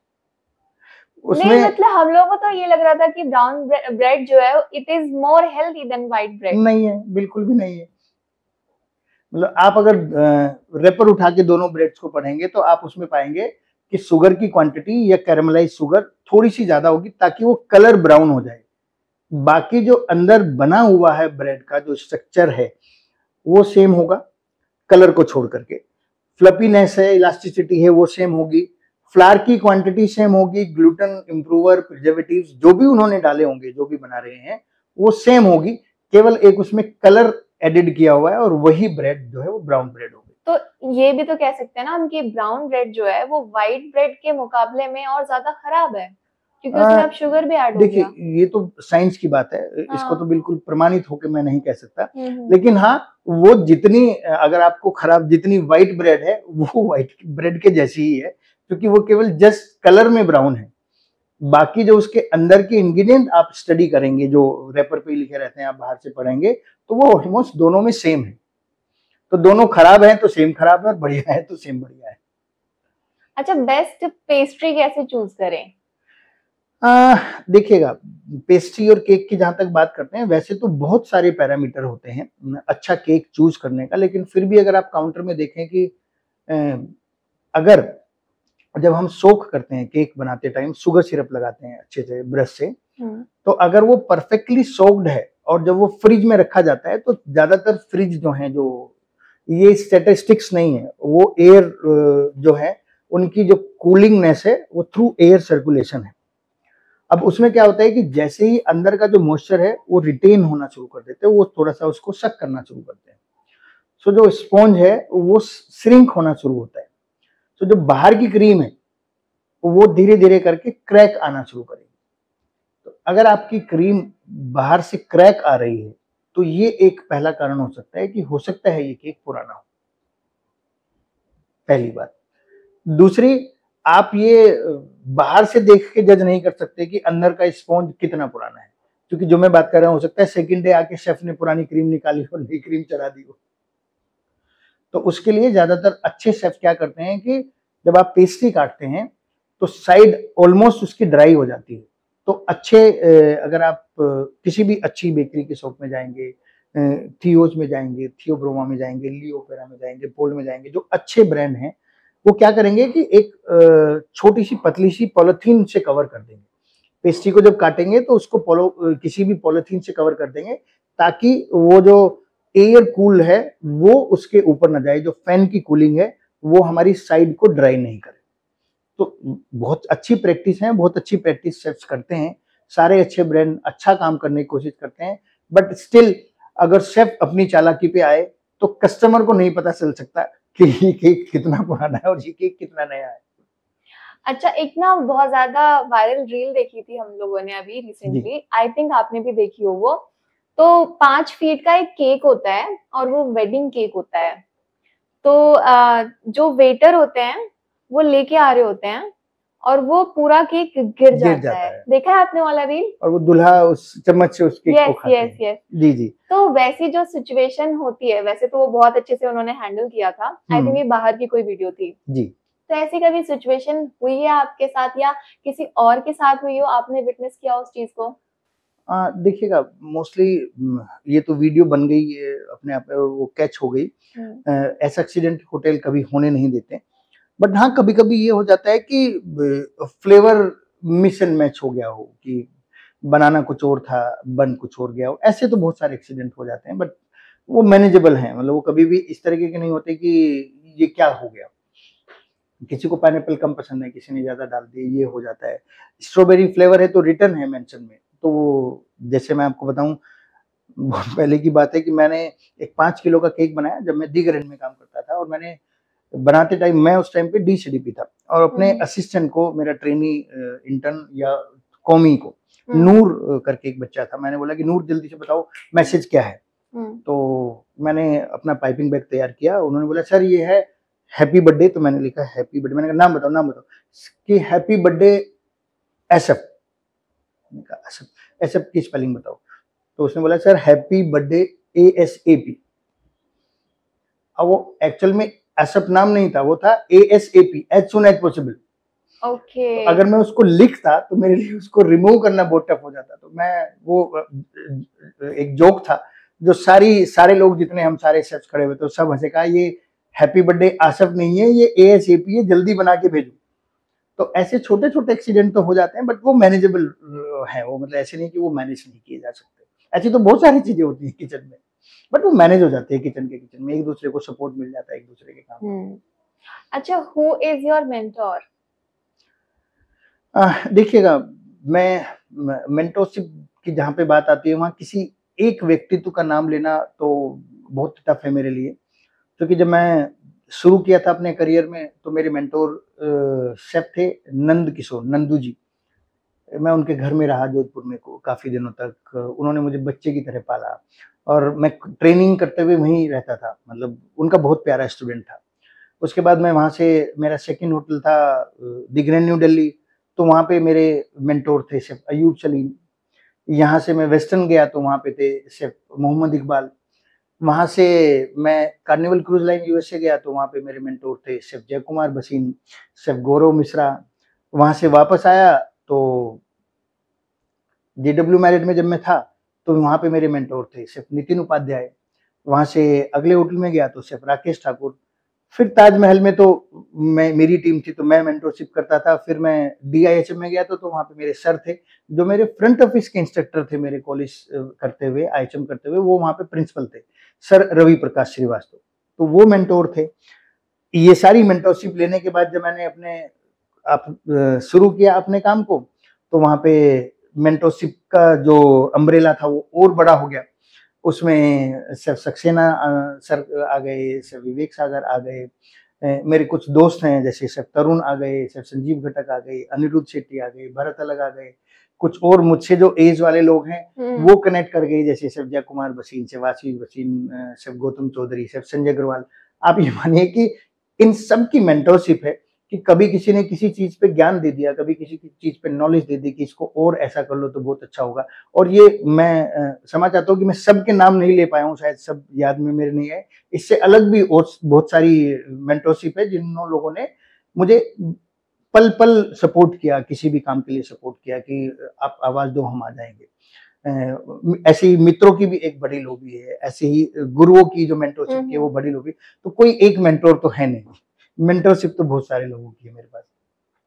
उसमें। नहीं, मतलब हम लोगों को तो ये लग रहा था कि ब्राउन ब्रेड जो है it is more healthy than white bread. नहीं है, बिल्कुल भी नहीं है। मतलब आप अगर रेपर उठा के दोनों ब्रेड्स को पढ़ेंगे तो आप उसमें पाएंगे कि शुगर की क्वांटिटी या कैरेमलाइज शुगर थोड़ी सी ज्यादा होगी ताकि वो कलर ब्राउन हो जाए। बाकी जो अंदर बना हुआ है ब्रेड का जो स्ट्रक्चर है वो सेम होगा, कलर को छोड़ करके। फ्लपीनेस है, इलास्टिसिटी है, वो सेम होगी। फ्लावर की क्वांटिटी सेम होगी। ग्लूटेन इंप्रूवर, प्रिजर्वेटिव्स जो भी उन्होंने डाले होंगे, जो भी बना रहे हैं, वो सेम होगी। केवल एक उसमें कलर एडिड किया हुआ है और वही ब्रेड जो है वो ब्राउन ब्रेड होगी। तो ये भी तो कह सकते हैं ना हम कि ब्राउन ब्रेड जो है वो व्हाइट ब्रेड के मुकाबले में और ज्यादा खराब है, क्योंकि उसमें अब शुगर भी ऐड हो गया। देखिए, ये तो साइंस की बात है, इसको तो बिल्कुल प्रमाणित होकर मैं नहीं कह सकता। लेकिन हाँ, वो जितनी, अगर आपको खराब, जितनी व्हाइट ब्रेड है वो व्हाइट ब्रेड के जैसी ही है, क्योंकि वो केवल जस्ट कलर में ब्राउन है। बाकी जो उसके अंदर के इंग्रेडिएंट आप स्टडी करेंगे, जो रेपर पे लिखे रहते हैं, आप बाहर से पढ़ेंगे, तो वो ऑलमोस्ट दोनों में सेम है। तो दोनों खराब है तो सेम खराब है, और बढ़िया है तो सेम बढ़िया है। अच्छा, बेस्ट पेस्ट्री कैसे चूज करें? देखिएगा, पेस्ट्री और केक की जहां तक बात करते हैं, वैसे तो बहुत सारे पैरामीटर होते हैं अच्छा केक चूज करने का। लेकिन फिर भी अगर आप काउंटर में देखें कि अगर जब हम सोक करते हैं केक बनाते टाइम, शुगर सिरप लगाते हैं अच्छे से ब्रश से, तो अगर वो परफेक्टली सोक्ड है और जब वो फ्रिज में रखा जाता है, तो ज्यादातर फ्रिज जो है, जो ये स्टैटिस्टिक्स नहीं है, वो एयर जो है उनकी जो कूलिंगनेस है वो थ्रू एयर सर्कुलेशन है। अब उसमें क्या होता है कि जैसे ही अंदर का जो मॉइस्चर है वो रिटेन होना शुरू कर देते हैं, वो थोड़ा सा उसको सक करना शुरू करते हैं। सो जो स्पॉन्ज है वो श्रिंक होना शुरू होता है। तो जो बाहर की क्रीम है वो धीरे धीरे करके क्रैक आना शुरू करेगी। तो अगर आपकी क्रीम बाहर से क्रैक आ रही है तो ये एक पहला कारण हो सकता है कि हो सकता है ये केक पुराना हो, पहली बात। दूसरी, आप ये बाहर से देख के जज नहीं कर सकते कि अंदर का स्पॉन्ज कितना पुराना है। क्योंकि जो मैं बात कर रहा हूँ हो सकता है सेकंड डे आके शेफ ने पुरानी क्रीम निकाली और नई क्रीम चढ़ा दी हो। तो उसके लिए ज्यादातर अच्छे शेफ क्या करते हैं कि जब आप पेस्ट्री काटते हैं तो साइड ऑलमोस्ट उसकी ड्राई हो जाती है। तो अच्छे अगर आप किसी भी अच्छी बेकरी की शॉप में जाएंगे, थियोज में जाएंगे, थियोब्रोमा में जाएंगे, लियोपेरा में जाएंगे, पोल में जाएंगे, जो अच्छे ब्रांड हैं वो क्या करेंगे कि एक छोटी सी पतली सी पॉलिथीन से कवर कर देंगे। पेस्ट्री को जब काटेंगे तो उसको किसी भी पॉलिथीन से कवर कर देंगे ताकि वो जो एयर कूल है वो उसके ऊपर न जाए, जो फैन की कूलिंग है वो हमारी साइड को ड्राई नहीं करे। तो बहुत अच्छी प्रैक्टिस है, बहुत अच्छी प्रैक्टिस शेफ्स करते हैं, सारे अच्छे ब्रांड अच्छा काम करने की कोशिश करते हैं, बट स्टिल अगर शेफ अपनी चालाकी पे आए तो कस्टमर को नहीं पता चल सकता कि ये केक कितना पुराना है और ये केक कितना नया है। अच्छा, एक ना बहुत ज्यादा वायरल रील देखी थी हम लोगों ने अभी रिसेंटली, आई थिंक आपने भी देखी हो वो। तो 5 फीट का एक केक होता है और वो वेडिंग केक होता है। तो जो वेटर होते हैं वो लेके आ रहे होते हैं और वो पूरा केक गिर जाता है। देखा है आपने वाला रील? और वो दूल्हा उस चम्मच से उस केक को खाता है। यस। जी जी। तो वैसी जो सिचुएशन होती है, वैसे तो वो बहुत अच्छे से उन्होंने हैंडल किया था। आई थिंक ये बाहर की कोई वीडियो थी जी। तो ऐसी कभी सिचुएशन हुई है आपके साथ या किसी और के साथ हुई हो, आपने विटनेस किया उस चीज को? देखिएगा, मोस्टली ये तो वीडियो बन गई है अपने आप में, वो कैच हो गई। ऐसा एक्सीडेंट होटल कभी होने नहीं देते, बट हाँ कभी कभी ये हो जाता है कि फ्लेवर मिस एंड मैच हो गया हो, कि बनाना कुछ और था बन कुछ और गया हो। ऐसे तो बहुत सारे एक्सीडेंट हो जाते हैं, बट वो मैनेजेबल हैं। मतलब वो कभी भी इस तरीके के नहीं होते कि ये क्या हो गया। किसी को पाइनएप्पल कम पसंद है, किसी ने ज्यादा डाल दिया, ये हो जाता है। स्ट्रॉबेरी फ्लेवर है तो रिटर्न है मेंशन में। तो जैसे मैं आपको बताऊं, बहुत पहले की बात है कि मैंने एक 5 किलो का केक बनाया जब मैं दिग रेंज में काम करता था, और मैंने बनाते टाइम, मैं उस टाइम पे DCDP था, और अपने असिस्टेंट को, मेरा ट्रेनी इंटर्न या कॉमी को, नूर करके एक बच्चा था, मैंने बोला कि नूर जल्दी से बताओ मैसेज क्या है। तो मैंने अपना पाइपिंग बैग तैयार किया। उन्होंने बोला सर ये है हैप्पी बर्थडे। तो मैंने लिखा हैप्पी बर्थडे। मैंने कहा नाम बताओ कि हैप्पी बर्थडे एसएफ। मैंने कहा एसएफ की स्पेलिंग बताओ। तो उसने बोला सर हैप्पी बर्थडे ASAP। अब वो एक्चुअल में एसएफ नाम नहीं था, वो था ASAP, as soon as possible. Okay. तो अगर मैं उसको लिखता तो मेरे लिए उसको रिमूव करना बहुत टफ हो जाता। तो मैं वो एक जोक था जो सारे लोग, जितने हम सारे शेफ्स खड़े हुए तो सब हंसे, कहा ये हैप्पी बर्थडे आसफ नहीं है, ये ASAP है, जल्दी बना के भेजो। तो ऐसे छोटे छोटे एक्सीडेंट तो हो जाते हैं, बट वो मैनेजेबल है। वो मतलब ऐसे नहीं कि वो मैनेज नहीं किए जा सकते। ऐसी तो बहुत सारी चीजें होती हैं किचन में, बट वो मैनेज हो जाती है किचन में। एक दूसरे को सपोर्ट मिल जाता है एक दूसरे के काम। अच्छा, हु इज योर मेंटोर? देखिएगा, मैं मेंटोरशिप की जहाँ पे बात आती है, वहाँ किसी एक व्यक्तित्व का नाम लेना तो बहुत टफ है मेरे लिए। क्योंकि जब मैं शुरू किया था अपने करियर में तो मेरे मेंटोर शेफ थे नंद किशोर, नंदू जी। मैं उनके घर में रहा जोधपुर में काफी दिनों तक। उन्होंने मुझे बच्चे की तरह पाला और मैं ट्रेनिंग करते हुए वहीं रहता था। मतलब उनका बहुत प्यारा स्टूडेंट था। उसके बाद मैं वहाँ से, मेरा सेकंड होटल था दी ग्रैंड न्यू दिल्ली, तो वहाँ पे मेरे मेंटोर थे शेफ अयूब सलीम। यहाँ से मैं वेस्टर्न गया तो वहाँ पे थे शेफ मोहम्मद इकबाल। वहाँ से मैं कार्निवल क्रूज लाइन USA गया तो वहाँ पे मेरे मेंटोर थे शेफ जय कुमार बसीन, शेफ गौरव मिश्रा। वहाँ से वापस आया तो JW मैरिट में जब मैं था तो वहाँ पे मेरे मेंटोर थे शेफ नितिन उपाध्याय। वहाँ से अगले होटल में गया तो शेफ राकेश ठाकुर। फिर ताजमहल में तो मेरी टीम थी तो मैं मेंटोरशिप करता था। फिर मैं DIHM में गया तो वहाँ पे मेरे सर थे जो मेरे फ्रंट ऑफिस के इंस्ट्रक्टर थे। मेरे कॉलेज करते हुए, IHM करते हुए, वो वहाँ पे प्रिंसिपल थे, सर रवि प्रकाश श्रीवास्तव। तो वो मेंटोर थे। ये सारी मेंटोरशिप लेने के बाद जब मैंने शुरू किया अपने काम को, तो वहाँ पे मेंटोरशिप का जो अम्ब्रेला था वो और बड़ा हो गया। उसमें शेफ सक्सेना सर आ गए, शेफ विवेक सागर आ गए, मेरे कुछ दोस्त हैं जैसे शेफ तरुण आ गए, शेफ संजीव घटक आ गए, अनिरुद्ध शेट्टी आ गए, भरत अलग आ गए। कुछ और मुझसे जो एज वाले लोग हैं वो कनेक्ट कर गए, जैसे शेफ जय कुमार बसीन, शेफ आशीष बसीन, शेफ गौतम चौधरी, शेफ संजय अग्रवाल। आप ये मानिए कि इन सब की मेंटोरशिप है कि कभी किसी ने किसी चीज पे ज्ञान दे दिया, कभी किसी की चीज पे नॉलेज दे दी कि इसको और ऐसा कर लो तो बहुत अच्छा होगा। और ये मैं क्षमा चाहता हूँ कि मैं सबके नाम नहीं ले पाया हूँ, शायद सब याद में मेरे नहीं है। इससे अलग भी और बहुत सारी मेंटरशिप है जिन लोगों ने मुझे पल पल सपोर्ट किया, किसी भी काम के लिए सपोर्ट किया कि आप आवाज दो, हम आ जाएंगे। ऐसे ही मित्रों की भी एक बड़ी लॉबी है, ऐसे ही गुरुओं की जो मेंटरशिप की है वो बड़ी लॉबी। तो कोई एक मेंटोर तो है नहीं, मेंटरशिप तो बहुत सारे लोगों की है मेरे पास।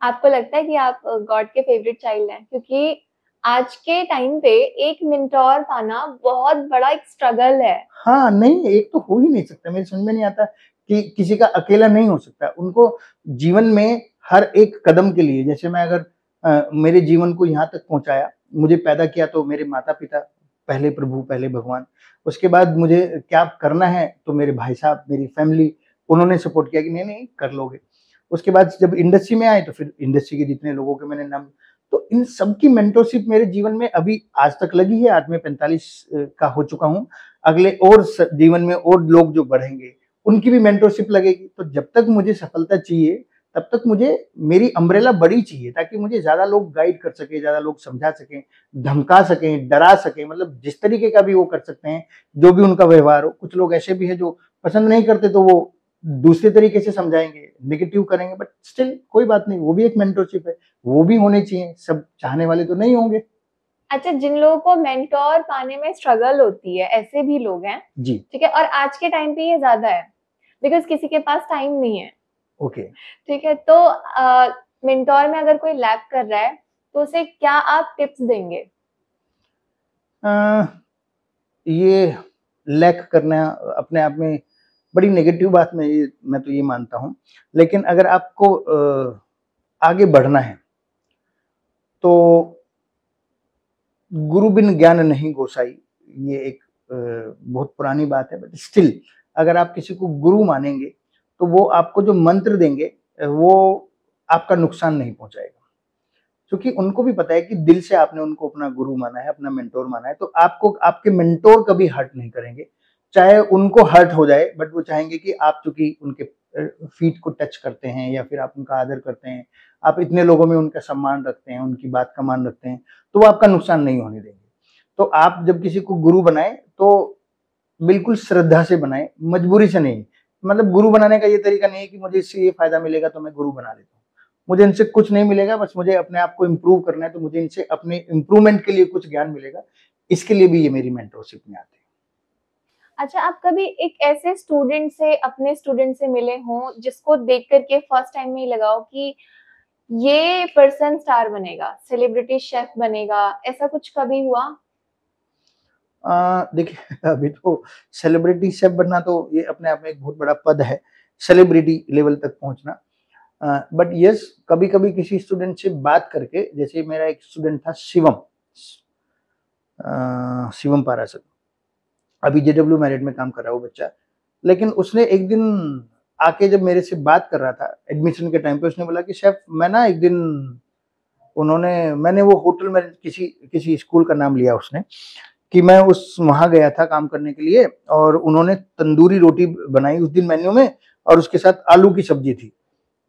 आपको लगता है कि आप गॉड के फेवरेट चाइल्ड हैं? क्योंकि आज के टाइम पे एक मेंटोर पाना बहुत बड़ा एक स्ट्रगल है। हाँ, नहीं, एक तो हो ही नहीं सकता। मेरी समझ में नहीं आता कि किसी का अकेला नहीं हो सकता। उनको जीवन में हर एक कदम के लिए, जैसे मैं अगर मेरे जीवन को यहाँ तक पहुँचाया, मुझे पैदा किया तो मेरे माता-पिता, पहले प्रभु, पहले भगवान। उसके बाद मुझे क्या करना है तो मेरे भाई साहब, मेरी फैमिली, उन्होंने सपोर्ट किया कि नहीं-नहीं कर लोगे। उसके बाद जब इंडस्ट्री में आए तो फिर इंडस्ट्री के जितने लोगों के मैंने नाम, तो इन सबकी मेंटरशिप मेरे जीवन में अभी आज तक लगी है। आज मैं 45 का हो चुका हूँ। अगले और जीवन में और लोग जो बढ़ेंगे उनकी भी मेंटरशिप लगेगी। तो जब तक मुझे सफलता चाहिए तब तक मुझे मेरी अम्ब्रेला बड़ी चाहिए, ताकि मुझे ज्यादा लोग गाइड कर सके, ज्यादा लोग समझा सकें, धमका सकें, डरा सकें, मतलब जिस तरीके का भी वो कर सकते हैं, जो भी उनका व्यवहार हो। कुछ लोग ऐसे भी है जो पसंद नहीं करते तो वो दूसरे तरीके से समझाएंगे, नेगेटिव करेंगे, बट स्टिल कोई बात नहीं, वो भी एक मेंटरशिप है, वो भी होने चाहिए। सब चाहने वाले तो नहीं होंगे। अच्छा, जिन लोगों को मेंटोर पाने में स्ट्रगल होती है, ऐसे भी लोग हैं, जी, ठीक है? और आज के टाइम पे ये ज़्यादा है, बिकॉज़ किसी के पास टाइम नहीं है, ओके। ठीक है? तो मेंटोर में अगर कोई लैक कर रहा है, तो उसे क्या आप टिप्स देंगे? अ, ये लैक करना अपने आप में बड़ी नेगेटिव बात, मैं तो ये मानता हूँ। लेकिन अगर आपको आगे बढ़ना है तो गुरु बिन ज्ञान नहीं गोसाई, ये एक बहुत पुरानी बात है, बट स्टिल अगर आप किसी को गुरु मानेंगे तो वो आपको जो मंत्र देंगे वो आपका नुकसान नहीं पहुंचाएगा। क्योंकि उनको भी पता है कि दिल से आपने उनको अपना गुरु माना है, अपना मेंटोर माना है, तो आपको आपके मेंटोर कभी हर्ट नहीं करेंगे। चाहे उनको हर्ट हो जाए, बट वो चाहेंगे कि आप चूंकि उनके फीट को टच करते हैं या फिर आप उनका आदर करते हैं, आप इतने लोगों में उनका सम्मान रखते हैं, उनकी बात का मान रखते हैं, तो वो आपका नुकसान नहीं होने देंगे। तो आप जब किसी को गुरु बनाए तो बिल्कुल श्रद्धा से बनाए, मजबूरी से नहीं। मतलब गुरु बनाने का ये तरीका नहीं है कि मुझे इससे ये फायदा मिलेगा तो मैं गुरु बना लेता हूँ। मुझे इनसे कुछ नहीं मिलेगा, बस मुझे अपने आप को इम्प्रूव करना है, तो मुझे इनसे अपने इम्प्रूवमेंट के लिए कुछ ज्ञान मिलेगा। इसके लिए भी ये मेरी मेंटरशिप में आते हैं। अच्छा, आप कभी एक ऐसे स्टूडेंट से, अपने स्टूडेंट से मिले हों, जिसको देख कर के फर्स्ट टाइम में ही लगा हो कि ये पर्सन स्टार बनेगा, सेलिब्रिटी शेफ बनेगा, ऐसा कुछ कभी हुआ? देखिए अभी तो सेलिब्रिटी शेफ बनना तो ये अपने आप में एक बहुत बड़ा पद है, सेलिब्रिटी लेवल तक पहुंचना। बट यस, कभी-कभी किसी स्टूडेंट से बात करके, जैसे मेरा एक स्टूडेंट था शिवम, शिवम पाराशर, अभी जेडब्ल्यू मैरिट में काम कर रहा है वो बच्चा। लेकिन उसने एक दिन आके जब मेरे से बात कर रहा था एडमिशन के टाइम पे, उसने बोला कि शेफ मैं ना एक दिन, मैंने वो होटल में किसी किसी स्कूल का नाम लिया उसने, कि मैं उस वहाँ गया था काम करने के लिए और उन्होंने तंदूरी रोटी बनाई उस दिन मेन्यू में, और उसके साथ आलू की सब्जी थी।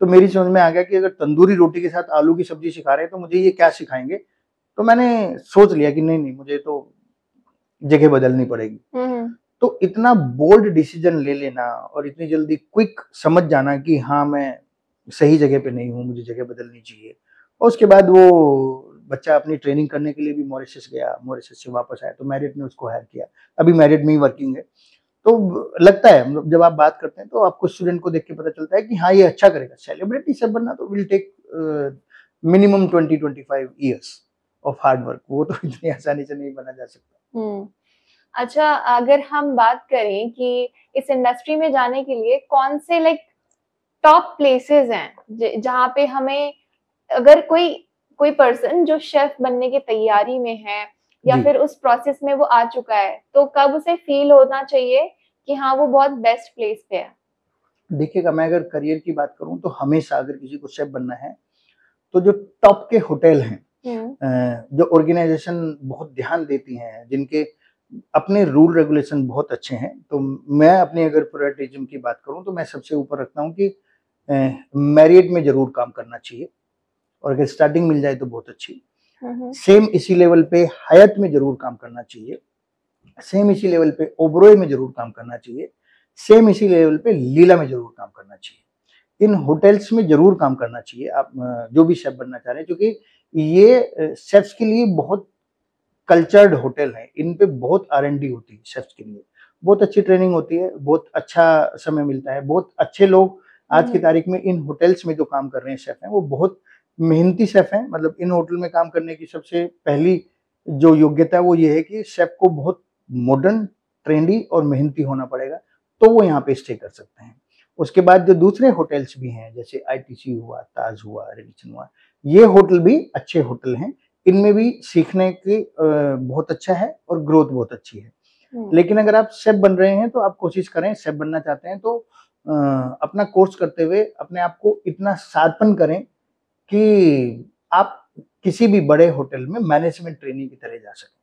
तो मेरी समझ में आ गया कि अगर तंदूरी रोटी के साथ आलू की सब्जी सिखा रहे हैं तो मुझे ये क्या सिखाएंगे। तो मैंने सोच लिया कि नहीं नहीं, मुझे तो जगह बदलनी पड़ेगी। तो इतना बोल्ड डिसीजन ले लेना और इतनी जल्दी क्विक समझ जाना कि हाँ मैं सही जगह पे नहीं हूँ, मुझे जगह बदलनी चाहिए। और उसके बाद वो बच्चा अपनी ट्रेनिंग करने के लिए भी मॉरिशस गया, मॉरिशस से वापस आया तो मैरिट ने उसको हायर किया, अभी मैरिट में ही वर्किंग है। तो लगता है, मतलब जब आप बात करते हैं तो आपको स्टूडेंट को देख के पता चलता है कि हाँ ये अच्छा करेगा। सेलिब्रिटी सब बनना तो will take minimum 20-25 years of hard work, वो तो इतनी आसानी से नहीं बना जा सकता। अच्छा, अगर हम बात करें कि इस इंडस्ट्री में जाने के लिए कौन से लाइक टॉप प्लेसेस हैं जहाँ पे हमें, अगर कोई कोई पर्सन जो शेफ बनने की तैयारी में है या जी, फिर उस प्रोसेस में वो आ चुका है, तो कब उसे फील होना चाहिए कि हाँ वो बहुत बेस्ट प्लेस पे है? देखिएगा, मैं अगर करियर की बात करूँ तो हमेशा अगर किसी को शेफ बनना है तो जो टॉप के होटल हैं, जो ऑर्गेनाइजेशन बहुत ध्यान देती हैं, जिनके अपने रूल रेगुलेशन बहुत अच्छे हैं, तो मैं अपनी अगर प्रेफरेटिज्म की बात करूं तो मैं सबसे ऊपर रखता हूं कि मैरियट में जरूर काम करना चाहिए, और अगर स्टार्टिंग मिल जाए तो बहुत अच्छी। सेम इसी लेवल पे हयात में जरूर काम करना चाहिए, सेम इसी लेवल पे ओबरॉय में जरूर काम करना चाहिए, सेम इसी लेवल पे लीला में जरूर काम करना चाहिए। इन होटल्स में जरूर काम करना चाहिए आप जो भी शेफ बनना चाह रहे हैं, क्योंकि ये शेफ्स के लिए बहुत कल्चर्ड होटल है। इन पे बहुत R&D होती है शेफ्स के लिए, बहुत अच्छी ट्रेनिंग होती है, बहुत अच्छा समय मिलता है, बहुत अच्छे लोग आज की तारीख में इन होटल्स में जो काम कर रहे हैं शेफ हैं वो बहुत मेहनती शेफ हैं। मतलब इन होटल में काम करने की सबसे पहली जो योग्यता है वो ये है कि शेफ को बहुत मॉडर्न, ट्रेंडी और मेहनती होना पड़ेगा, तो वो यहाँ पे स्टे कर सकते हैं। उसके बाद जो दूसरे होटल्स भी हैं जैसे ITC हुआ, ताज हुआ, रेडिसन हुआ, ये होटल भी अच्छे होटल हैं। इनमें भी सीखने की बहुत अच्छा है और ग्रोथ बहुत अच्छी है। लेकिन अगर आप शेफ बन रहे हैं तो आप कोशिश करें, शेफ बनना चाहते हैं तो अपना कोर्स करते हुए अपने आप को इतना शार्पन करें कि आप किसी भी बड़े होटल में मैनेजमेंट ट्रेनिंग की तरह जा सकें,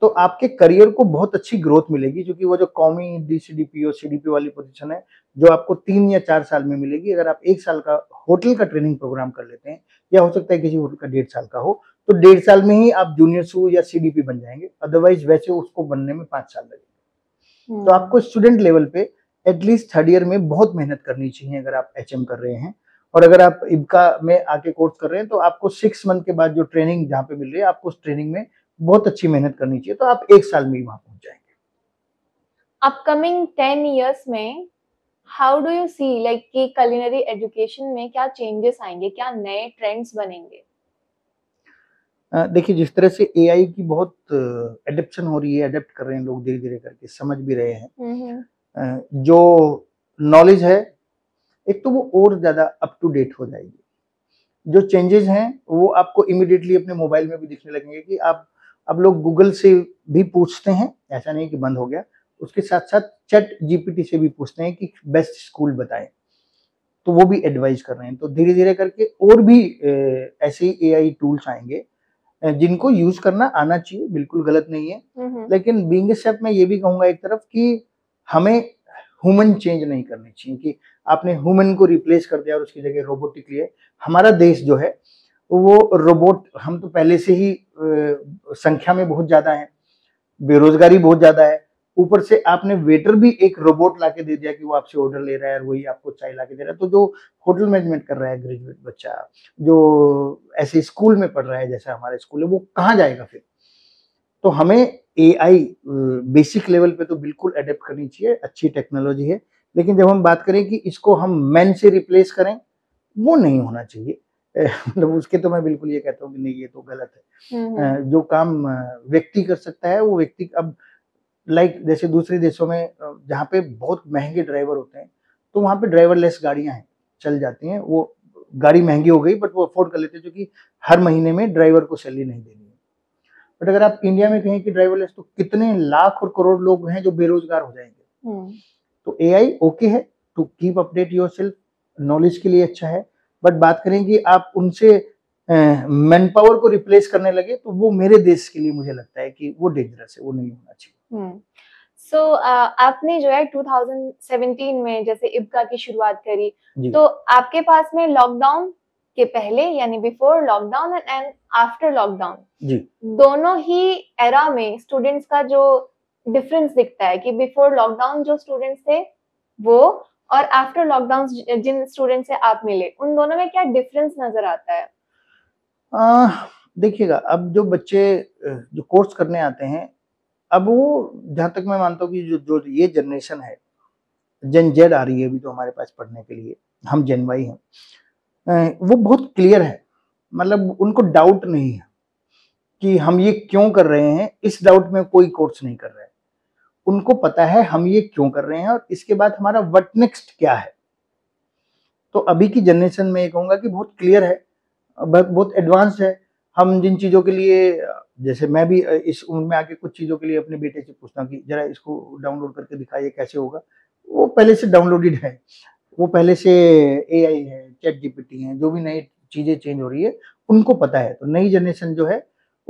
तो आपके करियर को बहुत अच्छी ग्रोथ मिलेगी। क्योंकि वो जो कौमी DCDP और CDP वाली पोजीशन है जो आपको 3 या 4 साल में मिलेगी, अगर आप 1 साल का होटल का ट्रेनिंग प्रोग्राम कर लेते हैं, या हो सकता है किसी होटल का 1.5 साल का हो, तो 1.5 साल में ही आप जूनियर सू या CDP बन जाएंगे। अदरवाइज वैसे उसको बनने में 5 साल लगेंगे। तो आपको स्टूडेंट लेवल पे एटलीस्ट 3rd ईयर में बहुत मेहनत करनी चाहिए अगर आप HM कर रहे हैं। और अगर आप IBCA में आके कोर्स कर रहे हैं तो आपको 6 मंथ के बाद जो ट्रेनिंग जहाँ पे मिल रही है, आपको उस ट्रेनिंग में बहुत अच्छी मेहनत करनी चाहिए, तो आप 1 साल में ही वहां पहुंच जाएंगे। अपकमिंग 10 इयर्स में how do you see like कि culinary एजुकेशन में क्या चेंजेस आएंगे, क्या नए ट्रेंड्स बनेंगे? देखिए, जिस तरह से AI की बहुत एडेप्शन हो रही है, अडेप्ट कर रहे हैं लोग धीरे-धीरे करके, समझ भी रहे हैं। जो नॉलेज है, एक तो वो और ज़्यादा अप टू डेट हो जाएगी। जो चेंजेस हैं, वो आपको इमीडिएटली अपने मोबाइल में भी दिखने लगेंगे कि आप अब लोग गूगल से भी पूछते हैं, ऐसा नहीं कि बंद हो गया। उसके साथ-साथ चैट GPT से भी पूछते हैं कि बेस्ट स्कूल बताएँ, तो वो भी एडवाइस कर रहे हैं। तो धीरे-धीरे करके और भी ऐसे ही AI टूल्स आएँगे जिनको यूज करना आना चाहिए, बिल्कुल गलत नहीं है। लेकिन बीइंग ए शेफ मैं ये भी कहूंगा एक तरफ कि हमें ह्यूमन चेंज नहीं करनी चाहिए कि आपने ह्यूमन को रिप्लेस कर दिया और उसकी जगह रोबोटिक लिए। हमारा देश जो है वो रोबोट, हम तो पहले से ही संख्या में बहुत ज्यादा है, बेरोजगारी बहुत ज्यादा है, ऊपर से आपने वेटर भी एक रोबोट लाके दे दिया कि वो आपसे ऑर्डर ले रहा है और वही आपको चाय लाके दे रहा है। तो जो होटल मैनेजमेंट कर रहा है ग्रेजुएट बच्चा, जो ऐसे स्कूल में पढ़ रहा है जैसा हमारे स्कूल है, वो कहाँ जाएगा फिर? तो हमें AI बेसिक लेवल पे तो बिल्कुल अडेप्ट करनी चाहिए, अच्छी टेक्नोलॉजी है। लेकिन जब हम बात करें कि इसको हम मैन से रिप्लेस करें, वो नहीं होना चाहिए। मतलब उसके तो मैं बिल्कुल ये कहता हूँ कि नहीं, ये तो गलत है। जो काम व्यक्ति कर सकता है वो व्यक्ति अब लाइक जैसे दूसरे देशों में जहाँ पे बहुत महंगे ड्राइवर होते हैं, तो वहाँ पे ड्राइवरलेस गाड़ियाँ हैं, चल जाती हैं। वो गाड़ी महंगी हो गई बट वो अफोर्ड कर लेते हैं, क्योंकि हर महीने में ड्राइवर को सैलरी नहीं देनी है। बट अगर आप इंडिया में कहें कि ड्राइवरलेस, तो कितने लाख और करोड़ लोग हैं जो बेरोजगार हो जाएंगे। तो AI ओके है to keep update yourself, knowledge के लिए अच्छा है, बट बात करें कि आप उनसे मैन पावर को रिप्लेस करने लगे, तो वो मेरे देश के लिए मुझे लगता है कि वो डेंजरस है, वो नहीं होना चाहिए। सो आपने जो है 2017 में जैसे IBCA की शुरुआत करी, तो आपके पास में लॉकडाउन के पहले यानी before lockdown and after lockdown, दोनों ही एरा में स्टूडेंट्स का जो डिफरेंस दिखता है कि बिफोर लॉकडाउन जो स्टूडेंट्स थे वो और आफ्टर लॉकडाउन जिन स्टूडेंट से आप मिले, उन दोनों में क्या डिफरेंस नजर आता है? देखिएगा, अब जो बच्चे जो कोर्स करने आते हैं, अब वो जहाँ तक मैं मानता हूँ कि जो ये जनरेशन है, जेन जेड आ रही है अभी तो हमारे पास पढ़ने के लिए, हम जेन वाई हैं, वो बहुत क्लियर है। मतलब उनको डाउट नहीं है कि हम ये क्यों कर रहे हैं, इस डाउट में कोई कोर्स नहीं कर रहा है। उनको पता है हम ये क्यों कर रहे हैं और इसके बाद हमारा व्हाट नेक्स्ट क्या है। तो अभी की जनरेशन में ये कहूंगा कि बहुत क्लियर है, बहुत एडवांस है। हम जिन चीजों के लिए, जैसे मैं भी इस उम्र में आके कुछ चीजों के लिए अपने बेटे से पूछता हूँ कि जरा इसको डाउनलोड करके दिखाइए कैसे होगा, वो पहले से डाउनलोडेड है, वो पहले से AI है, चैट GPT है, जो भी नई चीजें चेंज हो रही है उनको पता है। तो नई जनरेशन जो है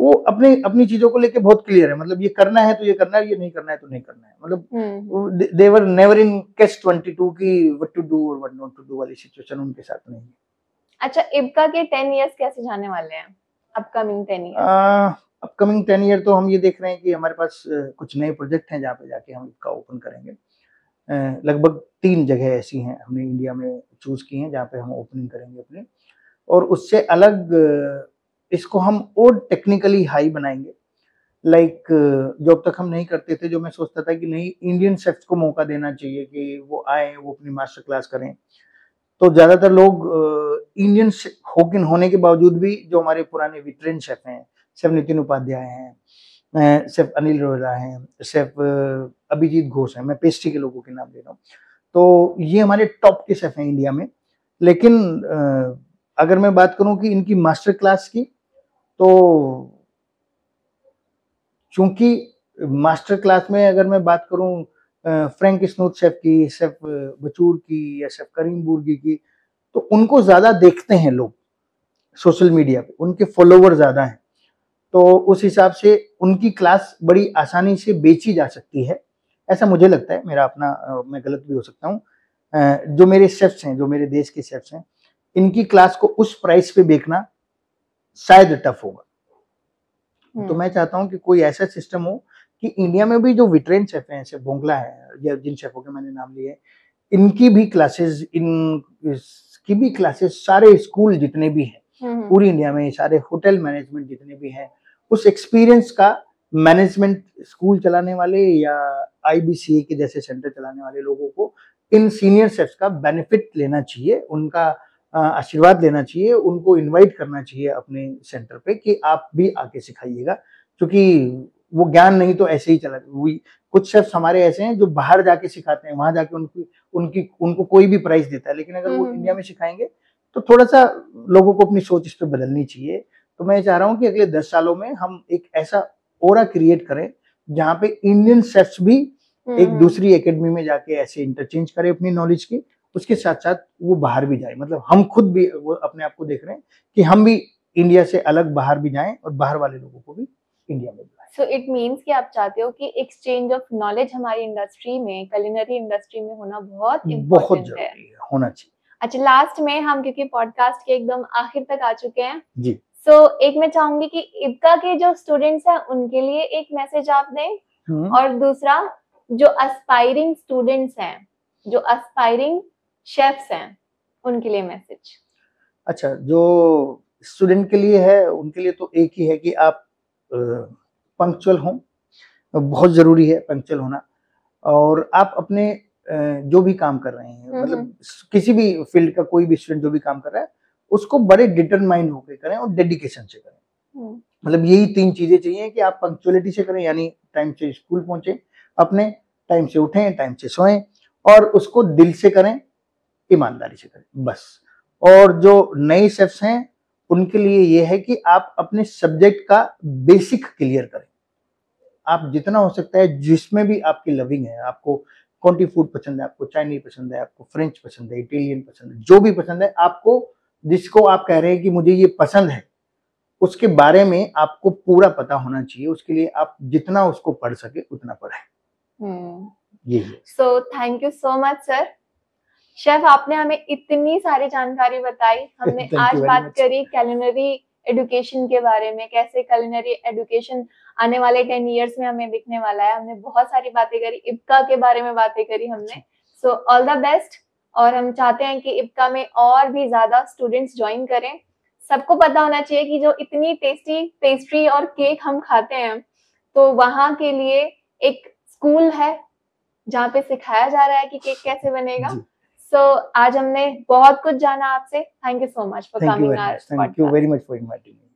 वो अपने अपनी चीजों को लेके बहुत क्लियर है, मतलब ये करना है तो ये करना है, ये नहीं करना है तो नहीं करना है, मतलब दे वर नेवर इन कैच 22 की व्हाट टू डू और व्हाट नॉट टू डू वाली सिचुएशन उनके साथ नहीं है। अच्छा, इब्का के 10 इयर्स कैसे जाने वाले हैं, अपकमिंग 10 इयर्स? अपकमिंग 10 ईयर तो हम ये देख रहे हैं कि हमारे पास कुछ नए प्रोजेक्ट हैं जहाँ पे जाके हम इब्का ओपन करेंगे। लगभग 3 जगह ऐसी हैं हमने इंडिया में चूज की हैं जहाँ पे हम ओपनिंग करेंगे अपनी, और उससे अलग इसको हम और टेक्निकली हाई बनाएंगे। लाइक जो अब तक हम नहीं करते थे, जो मैं सोचता था कि नहीं इंडियन शेफ्स को मौका देना चाहिए कि वो आए, वो अपनी मास्टर क्लास करें, तो ज्यादातर लोग इंडियन होने के बावजूद भी जो हमारे पुराने विट्रेन शेफ हैं, शेफ नितिन उपाध्याय हैं, शेफ अनिल रोहरा हैं, शेफ अभिजीत घोष हैं, मैं पेस्ट्री के लोगों के नाम ले रहा हूँ, तो ये हमारे टॉप के शेफ हैं इंडिया में। लेकिन अगर मैं बात करूं कि इनकी मास्टर क्लास की, तो चूंकि मास्टर क्लास में अगर मैं बात करूं फ्रैंक स्नूथ शेफ की, शेफ बचूर की या शेफ करीम बुर्गी की, तो उनको ज्यादा देखते हैं लोग सोशल मीडिया पे, उनके फॉलोवर ज्यादा हैं, तो उस हिसाब से उनकी क्लास बड़ी आसानी से बेची जा सकती है, ऐसा मुझे लगता है। मेरा अपना मैं गलत भी हो सकता हूँ। जो मेरे शेफ्स हैं, जो मेरे देश के शेफ्स हैं, इनकी क्लास को उस प्राइस पे बेचना शायद टफ होगा। तो मैं चाहता हूँ कि कोई ऐसा सिस्टम हो कि इंडिया में भी जो विट्रेन शेफ हैं, शेफ बोंगला है या जिन शेफों के मैंने नाम लिए, इनकी भी क्लासेस सारे स्कूल जितने भी हैं पूरी इंडिया में, सारे होटल मैनेजमेंट जितने भी हैं, उस एक्सपीरियंस का मैनेजमेंट स्कूल चलाने वाले या IBCA के जैसे सेंटर चलाने वाले लोगों को इन सीनियर शेफ्स का बेनिफिट लेना चाहिए, उनका आशीर्वाद लेना चाहिए, उनको इनवाइट करना चाहिए अपने सेंटर पे कि आप भी आके सिखाइएगा, क्योंकि वो ज्ञान नहीं तो ऐसे ही चला। कुछ शेफ्स हमारे ऐसे हैं जो बाहर जाके सिखाते हैं, वहां जाके उनको कोई भी प्राइस देता है, लेकिन अगर वो इंडिया में सिखाएंगे तो थोड़ा सा लोगों को अपनी सोच इस पे बदलनी चाहिए। तो मैं चाह रहा हूँ कि अगले 10 सालों में हम एक ऐसा ओरा क्रिएट करें जहाँ पे इंडियन शेफ्स भी एक दूसरी एकेडमी में जाके ऐसे इंटरचेंज करें अपनी नॉलेज की, उसके साथ साथ वो बाहर भी जाए, मतलब हम खुद भी वो अपने आप को देख रहे हैं कि हम भी इंडिया से अलग बाहर भी जाएं और बाहर वाले लोगों को भी इंडिया में बुलाएं। सो इट मीन्स कि आप चाहते हो कि एक्सचेंज ऑफ नॉलेज हमारी इंडस्ट्री में, कुलिनरी इंडस्ट्री में होना बहुत इम्पोर्टेंट है, होना चाहिए। अच्छा, लास्ट में हम, क्योंकि पॉडकास्ट के एकदम आखिर तक आ चुके हैं जी, एक मैं चाहूंगी कि इब्का के जो स्टूडेंट्स हैं उनके लिए एक मैसेज आप दें, और दूसरा जो एस्पायरिंग स्टूडेंट्स हैं, जो एस्पायरिंग शेफ्स हैं, उनके लिए मैसेज। अच्छा, जो स्टूडेंट के लिए है उनके लिए तो एक ही है कि आप पंक्चुअल हों, बहुत जरूरी है पंक्चुअल होना, और आप अपने जो भी काम कर रहे हैं, मतलब किसी भी फील्ड का कोई भी स्टूडेंट जो भी काम कर रहा है उसको बड़े डिटरमाइंड होकर करें और डेडिकेशन से करें। मतलब यही 3 चीजें चाहिए कि आप पंक्चुअलिटी से करें, यानी टाइम से स्कूल पहुंचे, अपने टाइम से उठें, टाइम से सोएं, और उसको दिल से करें, ईमानदारी से करें, बस। और जो नए शेफ्स हैं उनके लिए ये है कि आप अपने सब्जेक्ट का बेसिक क्लियर करें। आप जितना हो सकता है, जिसमें भी आपकी लविंग है, आपको कॉन्टी फूड पसंद है, आपको चाइनीज पसंद है, आपको फ्रेंच पसंद है, इटालियन पसंद है, जो भी पसंद है, आपको जिसको आप कह रहे हैं कि मुझे ये पसंद है, उसके बारे में आपको पूरा पता होना चाहिए। उसके लिए आप जितना उसको पढ़ सके उतना पढ़ें। ये so thank you so much sir. Chef, आपने हमें इतनी सारी जानकारी बताई। हमने आज बात करी कुलिनरी एजुकेशन के बारे में, कैसे कुलिनरी एजुकेशन आने वाले 10 इयर्स में हमें दिखने वाला है। हमने बहुत सारी बातें करी, इब्का के बारे में बातें करी हमने। सो ऑल द बेस्ट, और हम चाहते हैं कि इब्का में और भी ज्यादा स्टूडेंट्स ज्वाइन करें। सबको पता होना चाहिए कि जो इतनी टेस्टी पेस्ट्री और केक हम खाते हैं, तो वहां के लिए एक स्कूल है जहाँ पे सिखाया जा रहा है कि केक कैसे बनेगा। आज हमने बहुत कुछ जाना आपसे। Thank you so much for coming our podcast. Thank you very much for inviting me.